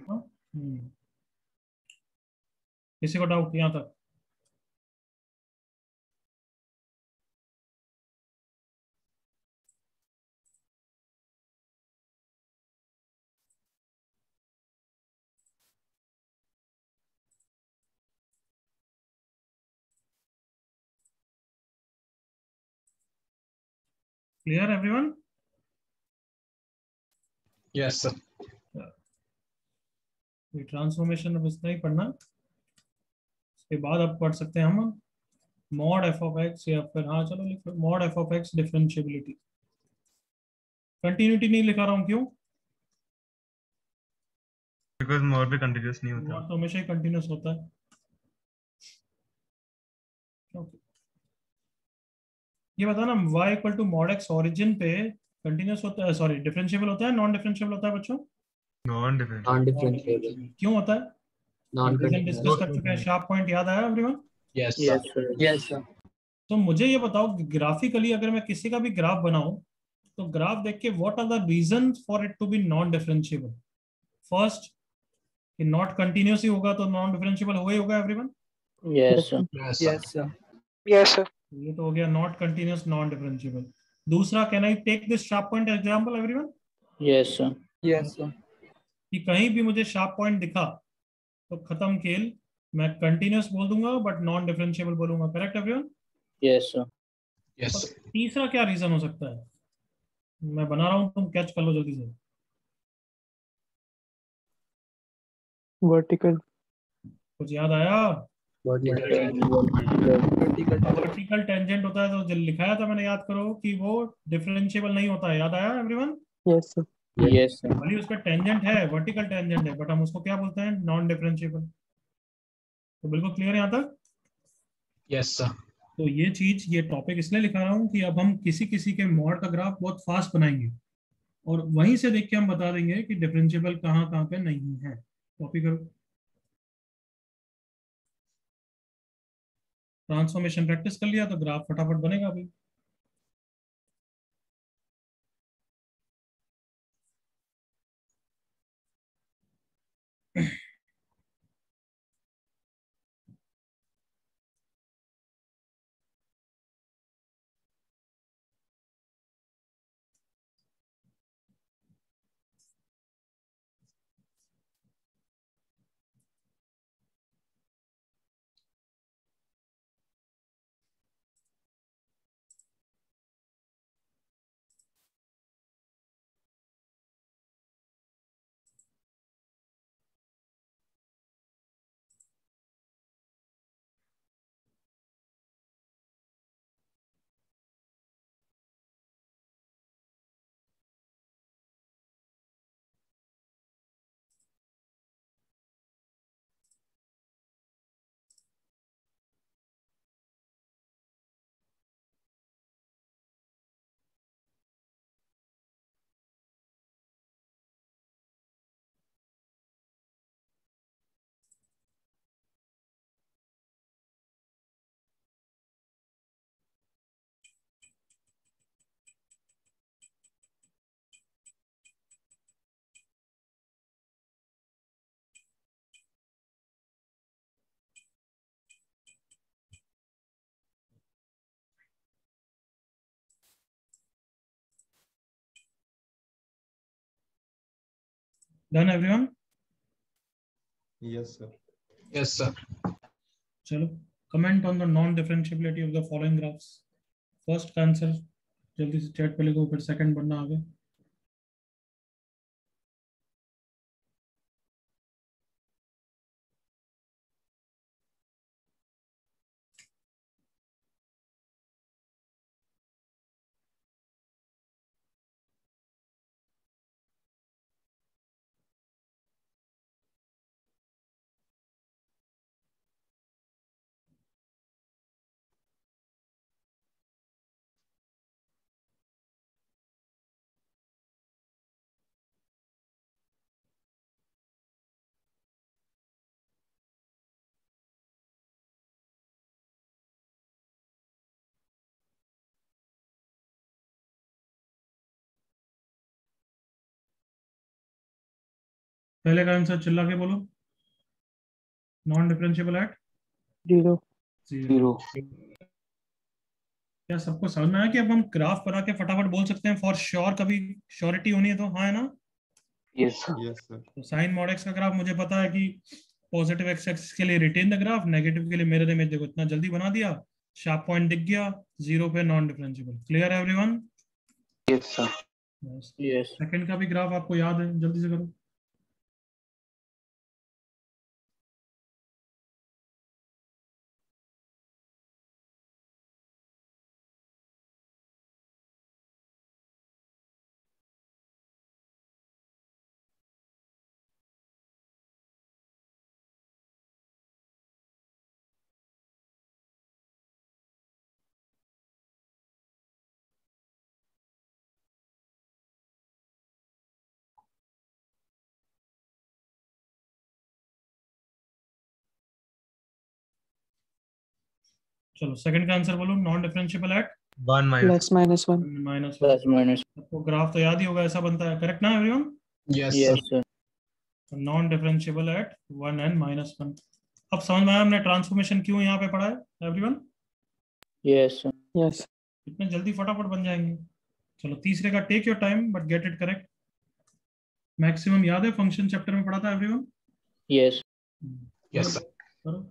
किसी को डाउट यहाँ तक? Clear everyone? Yes, sir. Transformation अब इतना ही पढ़ना, उसके बाद अब पढ़ सकते हैं हम मॉड एफ ऑफ एक्स, या फिर हाँ चलो लिख लो mod f of x differentiability. Continuity नहीं लिखा रहा हूँ, क्यों? बिकॉज मोर पे कंटिन्यूस नहीं होता। मॉड तो हमेशा ही कंटिन्यूस होता है। Okay. ये बता ना, y equal to mod x origin पे कंटिन्यूस होता है, सॉरी डिफरेंशिएबल होता है, नॉन डिफरेंशिएबल होता है बच्चों? Non different. Non-differentiable. क्यों होता है? Non-continuous. डिस्कस कर चुके हैं। शार्प पॉइंट याद आया everyone? Yes, sir. Yes sir. Yes, sir. तो मुझे ये बताओ, ग्राफिकली अगर मैं किसी का भी ग्राफ बनाऊं तो ग्राफ देख के what are the reason for it to be non differentiable? First, कि नॉट कंटिन्यूस ही होगा तो नॉन डिफरेंशिएबल हो ही होगा everyone. Yes sir. Yes, sir. Yes, sir. Yes, sir. ये तो हो गया नॉट कंटिन्यूस नॉन डिफरेंशिएबल। दूसरा, can I take this sharp point example everyone? Yes sir. Yes, sir. कि कहीं भी मुझे शार्प पॉइंट दिखा तो खत्म खेल, मैं कंटिन्यूस बोल दूंगा बट नॉन डिफरेंशिएबल बोलूंगा, correct everyone? Yes sir. Yes, और sir. तीसरा क्या रीजन हो सकता है? मैं बना रहा हूं, तुम कैच कर लो जल्दी से। वर्टिकल कुछ याद आया? वर्टिकल टेंजेंट होता है तो जो लिखाया था मैंने, याद करो कि वो डिफरेंशिएबल नहीं होता है। याद आया everyone? Yes sir yes sir. भले उसका टेंजेंट है, वर्टिकल टेंजेंट है, बट हम उसको क्या बोलते हैं? Non differentiable. तो बिल्कुल क्लियर यहाँ तक? Yes, sir. तो ये चीज, ये टॉपिक इसलिए लिखा रहा हूँ कि अब हम किसी किसी के मॉड का ग्राफ बहुत फास्ट बनाएंगे और वहीं से देख के हम बता देंगे कि डिफरेंशिएबल कहाँ कहाँ पे नहीं है। कॉपी करो। ट्रांसफॉर्मेशन प्रैक्टिस कर लिया तो ग्राफ फटाफट बनेगा अभी। Done everyone? Yes, sir. Yes, sir. चलो, comment on the non differentiability of the following graphs. First का आंसर जल्दी से चैट पे लिखो, फिर सेकंड बढ़ना आगे। पहले का आंसर चिल्ला के बोलो। Non differentiable eight 0 zero. क्या सबको समझ में आया कि अब हम ग्राफ बना के फटाफट बोल सकते हैं? फॉर श्योर कभी श्योरिटी होनी है तो हाँ, है ना? Yes, sir. तो साइन मॉड एक्स का ग्राफ मुझे पता है कि पॉजिटिव एक्स एक्सिस के लिए रिटेन द ग्राफ, नेगेटिव के लिए मिरर इमेज। देखो इतना जल्दी बना दिया, शार्प पॉइंट दिख गया, जीरो पे नॉन डिफरेंशिएबल। क्लियर है everyone? Yes sir. Yes. Second का भी ग्राफ आपको याद है, जल्दी से करो। चलो सेकंड का आंसर बोलो। Non differentiable eight 1 minus. +-1 minus. Plus minus. आपको ग्राफ तो याद ही होगा, ऐसा बनता है। करेक्ट ना everyone? Yes, sir. Yes sir. Non differentiable eight 1 and -1। अब समझ में आया हमने ट्रांसफॉर्मेशन क्यों यहाँ पे पढ़ा है एवरीवन? Yes sir. यस इतने जल्दी फटाफट बन जाएंगे। चलो तीसरे का, take your time but get it correct. Maximum याद है, फंक्शन चैप्टर में पढ़ा था एवरीवन? यस। Yes, sir. करो।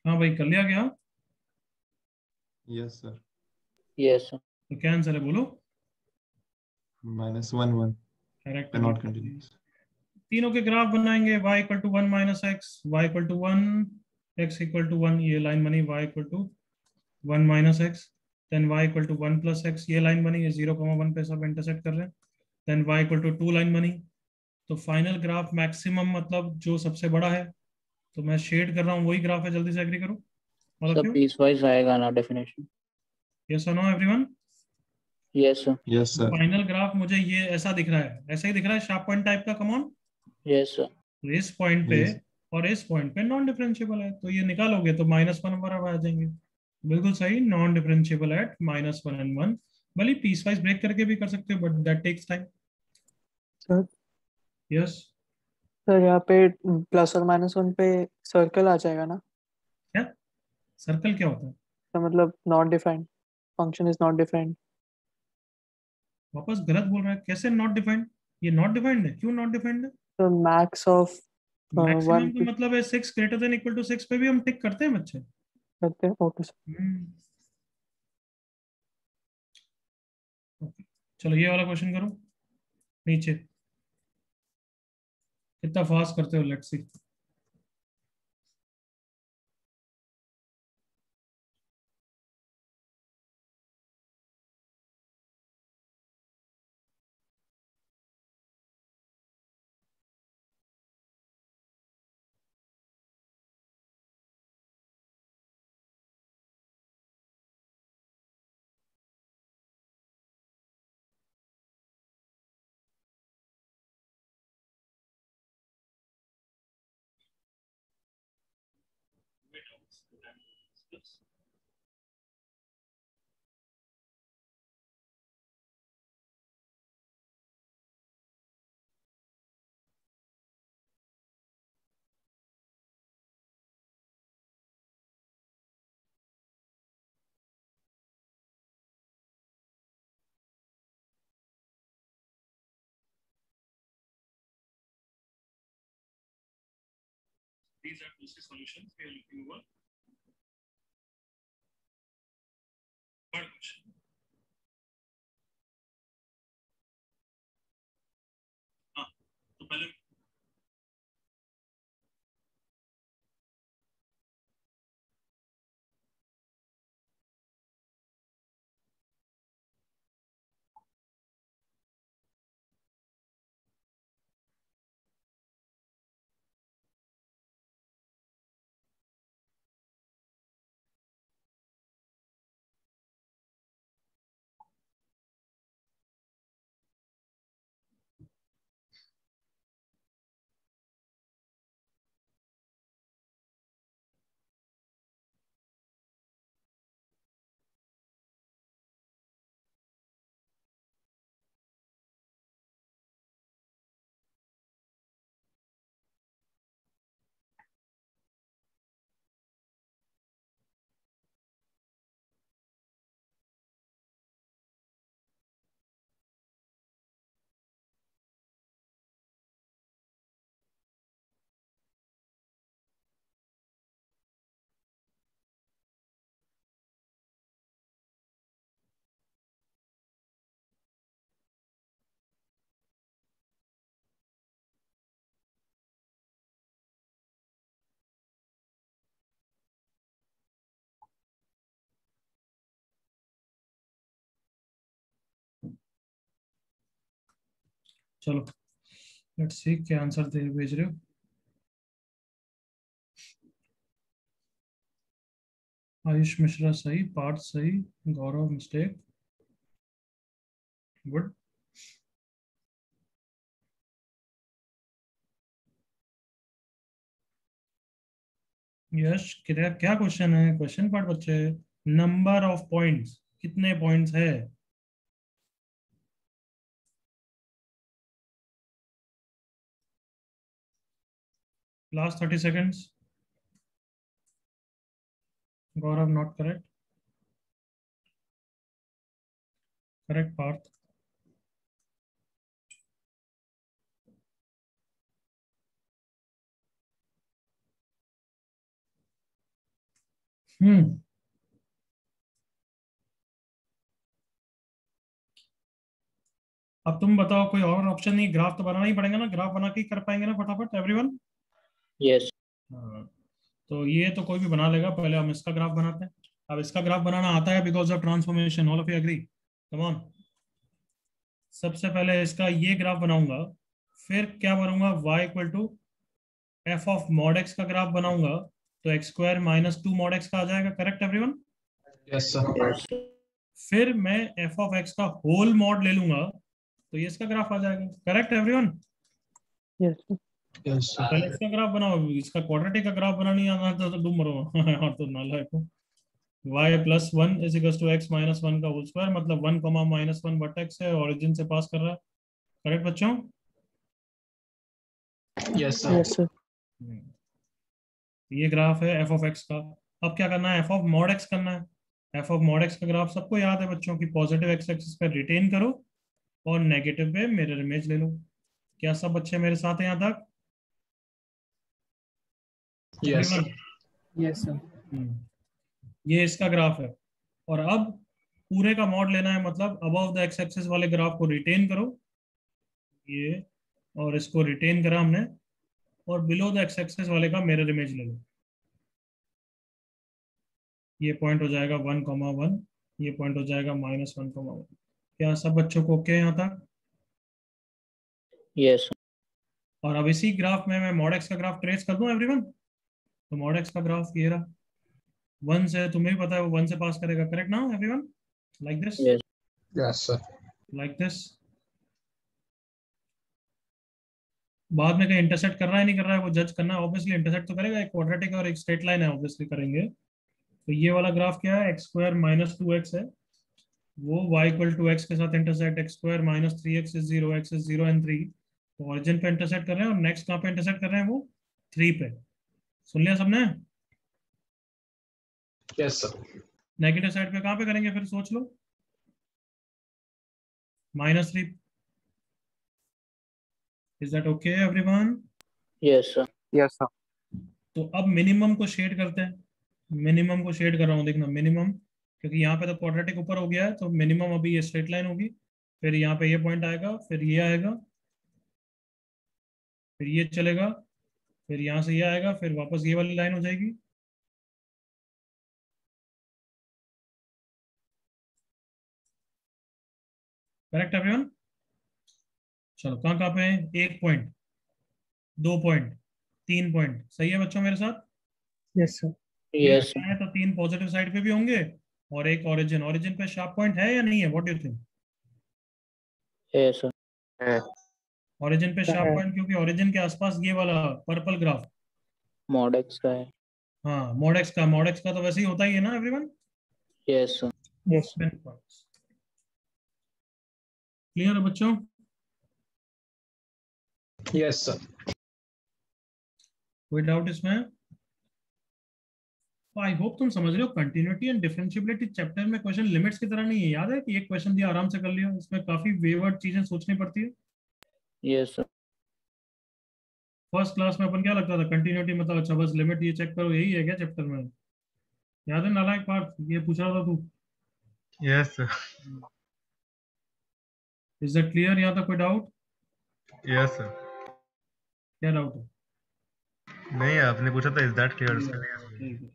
हाँ भाई, कर लिया क्या? Yes sir. Yes sir. तो क्या आंसर है बोलो? -1 1 करेक्ट कैन है नॉट भाई। कंटिन्यू। तीनों के ग्राफ बनाएंगे, y equal to 1 minus x, y equal to 1, x equal to 1, ये लाइन बनी, y equal to 1 minus x, then y equal to 1 plus x, ये लाइन बनी, ये 0,1 पे सब इंटरसेक्ट कर रहे हैं, then y equal to 2 line बनी। तो फाइनल ग्राफ मैक्सिमम मतलब जो सबसे बड़ा है, तो मैं शेड कर रहा हूँ वही ग्राफ है, जल्दी से एग्री करो ऑल ऑफ सब यू। पीस वाइज आएगा ना डेफिनेशन? यस और no everyone? Yes sir. Yes sir. Final graph मुझे ये ऐसा दिख रहा है, ऐसा ही दिख रहा है, शार्प पॉइंट टाइप का, कम ऑन। Yes sir. इस पॉइंट पे यस और इस पॉइंट पे नॉन डिफरेंशिएबल है, तो ये निकालोगे तो -1 बराबर आ जाएंगे। बिल्कुल सही, नॉन डिफरेंशिएबल एट -1 and 1। भले पीस वाइज ब्रेक करके भी कर सकते हो, but that takes time. Sir yes. Sir यहाँ पे +or -1 पे सर्कल आ जाएगा ना? क्या सर्कल क्या होता है? तो मतलब not defined, function is not defined. वापस गलत बोल रहा है, कैसे नॉट डिफाइंड? ये नॉट डिफाइंड है, क्यों नॉट डिफाइंड है? तो मैक्स ऑफ मैक्सिमम 1 का मतलब है 6 ग्रेटर देन इक्वल टू 6 पे भी हम टिक करते हैं बच्चे। करते हैं। Okay sir. Hmm, okay। चलो ये वाला क्वेश्चन करो नीचे, कितना फास्ट करते हो, let's see. These are two solutions we are looking over. Third question. हाँ, तो पहले चलो लेट्स सी क्या आंसर दे भेज रहे हो। आयुष मिश्रा सही, पार्थ सही, गौरव मिस्टेक, गुड। यश क्या क्या क्वेश्चन है? क्वेश्चन पार्ट बच्चे, नंबर ऑफ पॉइंट्स, कितने पॉइंट्स है? Last 30 seconds. Gaurav not correct, correct Parth. अब तुम बताओ, कोई और ऑप्शन नहीं, ग्राफ तो बनाना ही पड़ेगा ना, ग्राफ बना के ही कर पाएंगे ना फटाफट एवरीवन। यस तो ये तो कोई भी बना लेगा, पहले हम इसका ग्राफ बनाते हैं। अब इसका ग्राफ बनाना आता है because of transformation, all of you agree? Come on. सबसे पहले इसका ये ग्राफ बनाऊंगा, फिर क्या बनाऊंगा, y equal to f of mod x का ग्राफ बनाऊंगा, तो x square minus 2 mod x का आ जाएगा, correct everyone? Yes, sir. Yes फिर मैं एफ ऑफ एक्स का होल मॉड ले लूंगा, तो ये इसका ग्राफ आ जाएगा, correct everyone? Yes Yes, sir. पहले इसका ग्राफ बनाओ, इसका क्वाड्रेटिक का ग्राफ बनाना नहीं आना तो डूब मरो। हाँ तो नालायक हो। y plus 1 is equal to x minus 1 का होल स्क्वायर, मतलब 1 कॉमा माइनस 1 वर्टेक्स है, ओरिजिन से पास कर रहा है, करेक्ट बच्चों? Yes, sir. यस सर ये ग्राफ है एफ ऑफ एक्स का। अब क्या करना है, एफ ऑफ मॉड एक्स करना है। एफ ऑफ मॉड एक्स का ग्राफ सबको याद है बच्चों की, पॉजिटिव एक्स एक्सिस पे रिटेन करो और नेगेटिव पे मिरर इमेज ले लो। क्या सब बच्चे मेरे साथ हैं यहाँ तक? Yes, sir. यस सर ये इसका ग्राफ है। और अब पूरे का मॉड लेना है, मतलब अबव द एक्स एक्सिस वाले ग्राफ को रिटेन करो, ये, और इसको रिटेन करा हमने, और बिलो द एक्स एक्सिस वाले का मिरर इमेज ले लो। ये पॉइंट हो जाएगा 1,1, ये पॉइंट हो जाएगा -1,1। क्या सब बच्चों को ओके यहाँ तक? यस और अब इसी ग्राफ में मैं मॉड एक्स का ग्राफ ट्रेस कर दूं एवरीवन। तो मॉड एक्स का ग्राफ ये रहा, 1 से, तुम्हें भी पता है वो 1 से पास करेगा, करेक्ट ना everyone? Like this, yes Yes, sir. Like this. बाद में कहीं इंटरसेक्ट कर रहा है नहीं कर रहा है वो जज करना है, ऑब्वियसली इंटरसेक्ट तो करेगा, एक क्वाड्रेटिक और एक स्ट्रेट लाइन है, ऑब्वियसली करेंगे। तो ये वाला ग्राफ क्या है, एक्स स्क्वायर माइनस 2x है, वो y इक्वल टू एक्स के साथ intersect, x square minus 3x is 0, x is 0 and 3, तो ऑरिजिन पे इंटरसेक्ट कर रहे हैं, और नेक्स्ट कहाँ पे इंटरसेक्ट कर रहे हैं, वो 3 पे। सुन लिया सबने? Yes, sir. नेगेटिव साइड पे कहाँ पे करेंगे फिर, सोच लो, -3। Is that okay everyone? Yes sir yes sir तो अब मिनिमम को शेड करते हैं, मिनिमम को शेड कर रहा हूँ, देखना मिनिमम, क्योंकि यहाँ पे तो क्वाड्रेटिक ऊपर हो गया है, तो मिनिमम अभी ये स्ट्रेट लाइन होगी, फिर यहाँ पे ये पॉइंट आएगा, फिर ये आएगा, फिर ये चलेगा, फिर यहाँ से ये आएगा, फिर वापस ये वाली लाइन हो जाएगी, करेक्ट एवरीवन? चलो कहाँ कहाँ पे है, 1 पॉइंट, 2 पॉइंट, 3 पॉइंट, सही है बच्चों मेरे साथ? यस सर यस है तो 3 पॉजिटिव साइड पे भी होंगे, और एक ओरिजिन, ओरिजिन पे शार्प पॉइंट है या नहीं है, what do you think? Yes sir origin पे शार्प पॉइंट, क्योंकि ओरिजिन के आसपास ये वाला पर्पल ग्राफ, मॉड एक्स का है हाँ मॉड एक्स का, मॉड एक्स का तो वैसे ही होता ही है ना everyone. Yes sir yes clear है बच्चों? Yes, sir. कोई डाउट इसमें? आई होप तुम समझ रहे हो, कंटिन्यूटी एंड डिफरेंशिएबिलिटी चैप्टर में क्वेश्चन लिमिट्स की तरह नहीं है, याद है कि एक क्वेश्चन दिया आराम से कर लिया, इसमें काफी वेवर्ड चीजें सोचनी पड़ती है। यस सर फर्स्ट क्लास में अपन क्या लगता था, कंटिन्यूटी मतलब अच्छा बस लिमिट ये चेक करो, यही है क्या चैप्टर में? याद है नालायक पार्ट, ये पूछ रहा था तू? Yes is that clear? यहाँ तक कोई डाउट? Yes sir. क्या डाउट है? नहीं, आपने पूछा था इज दैट क्लियर, उसके लिए। ठीक है।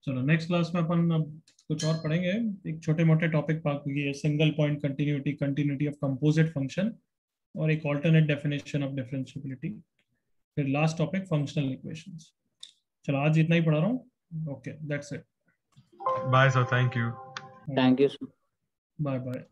चलो नेक्स्ट क्लास में अपन अब कुछ और पढ़ेंगे, एक छोटे मोटे टॉपिक ये single point continuity, continuity of composite function, और एक ऑल्टरनेट डेफिनेशन ऑफ डिफरेंशिएबिलिटी, फिर लास्ट टॉपिक फंक्शनल इक्वेशंस। चलो आज इतना ही पढ़ा रहा हूँ, okay that's it, bye sir, thank you. Thank you sir bye bye.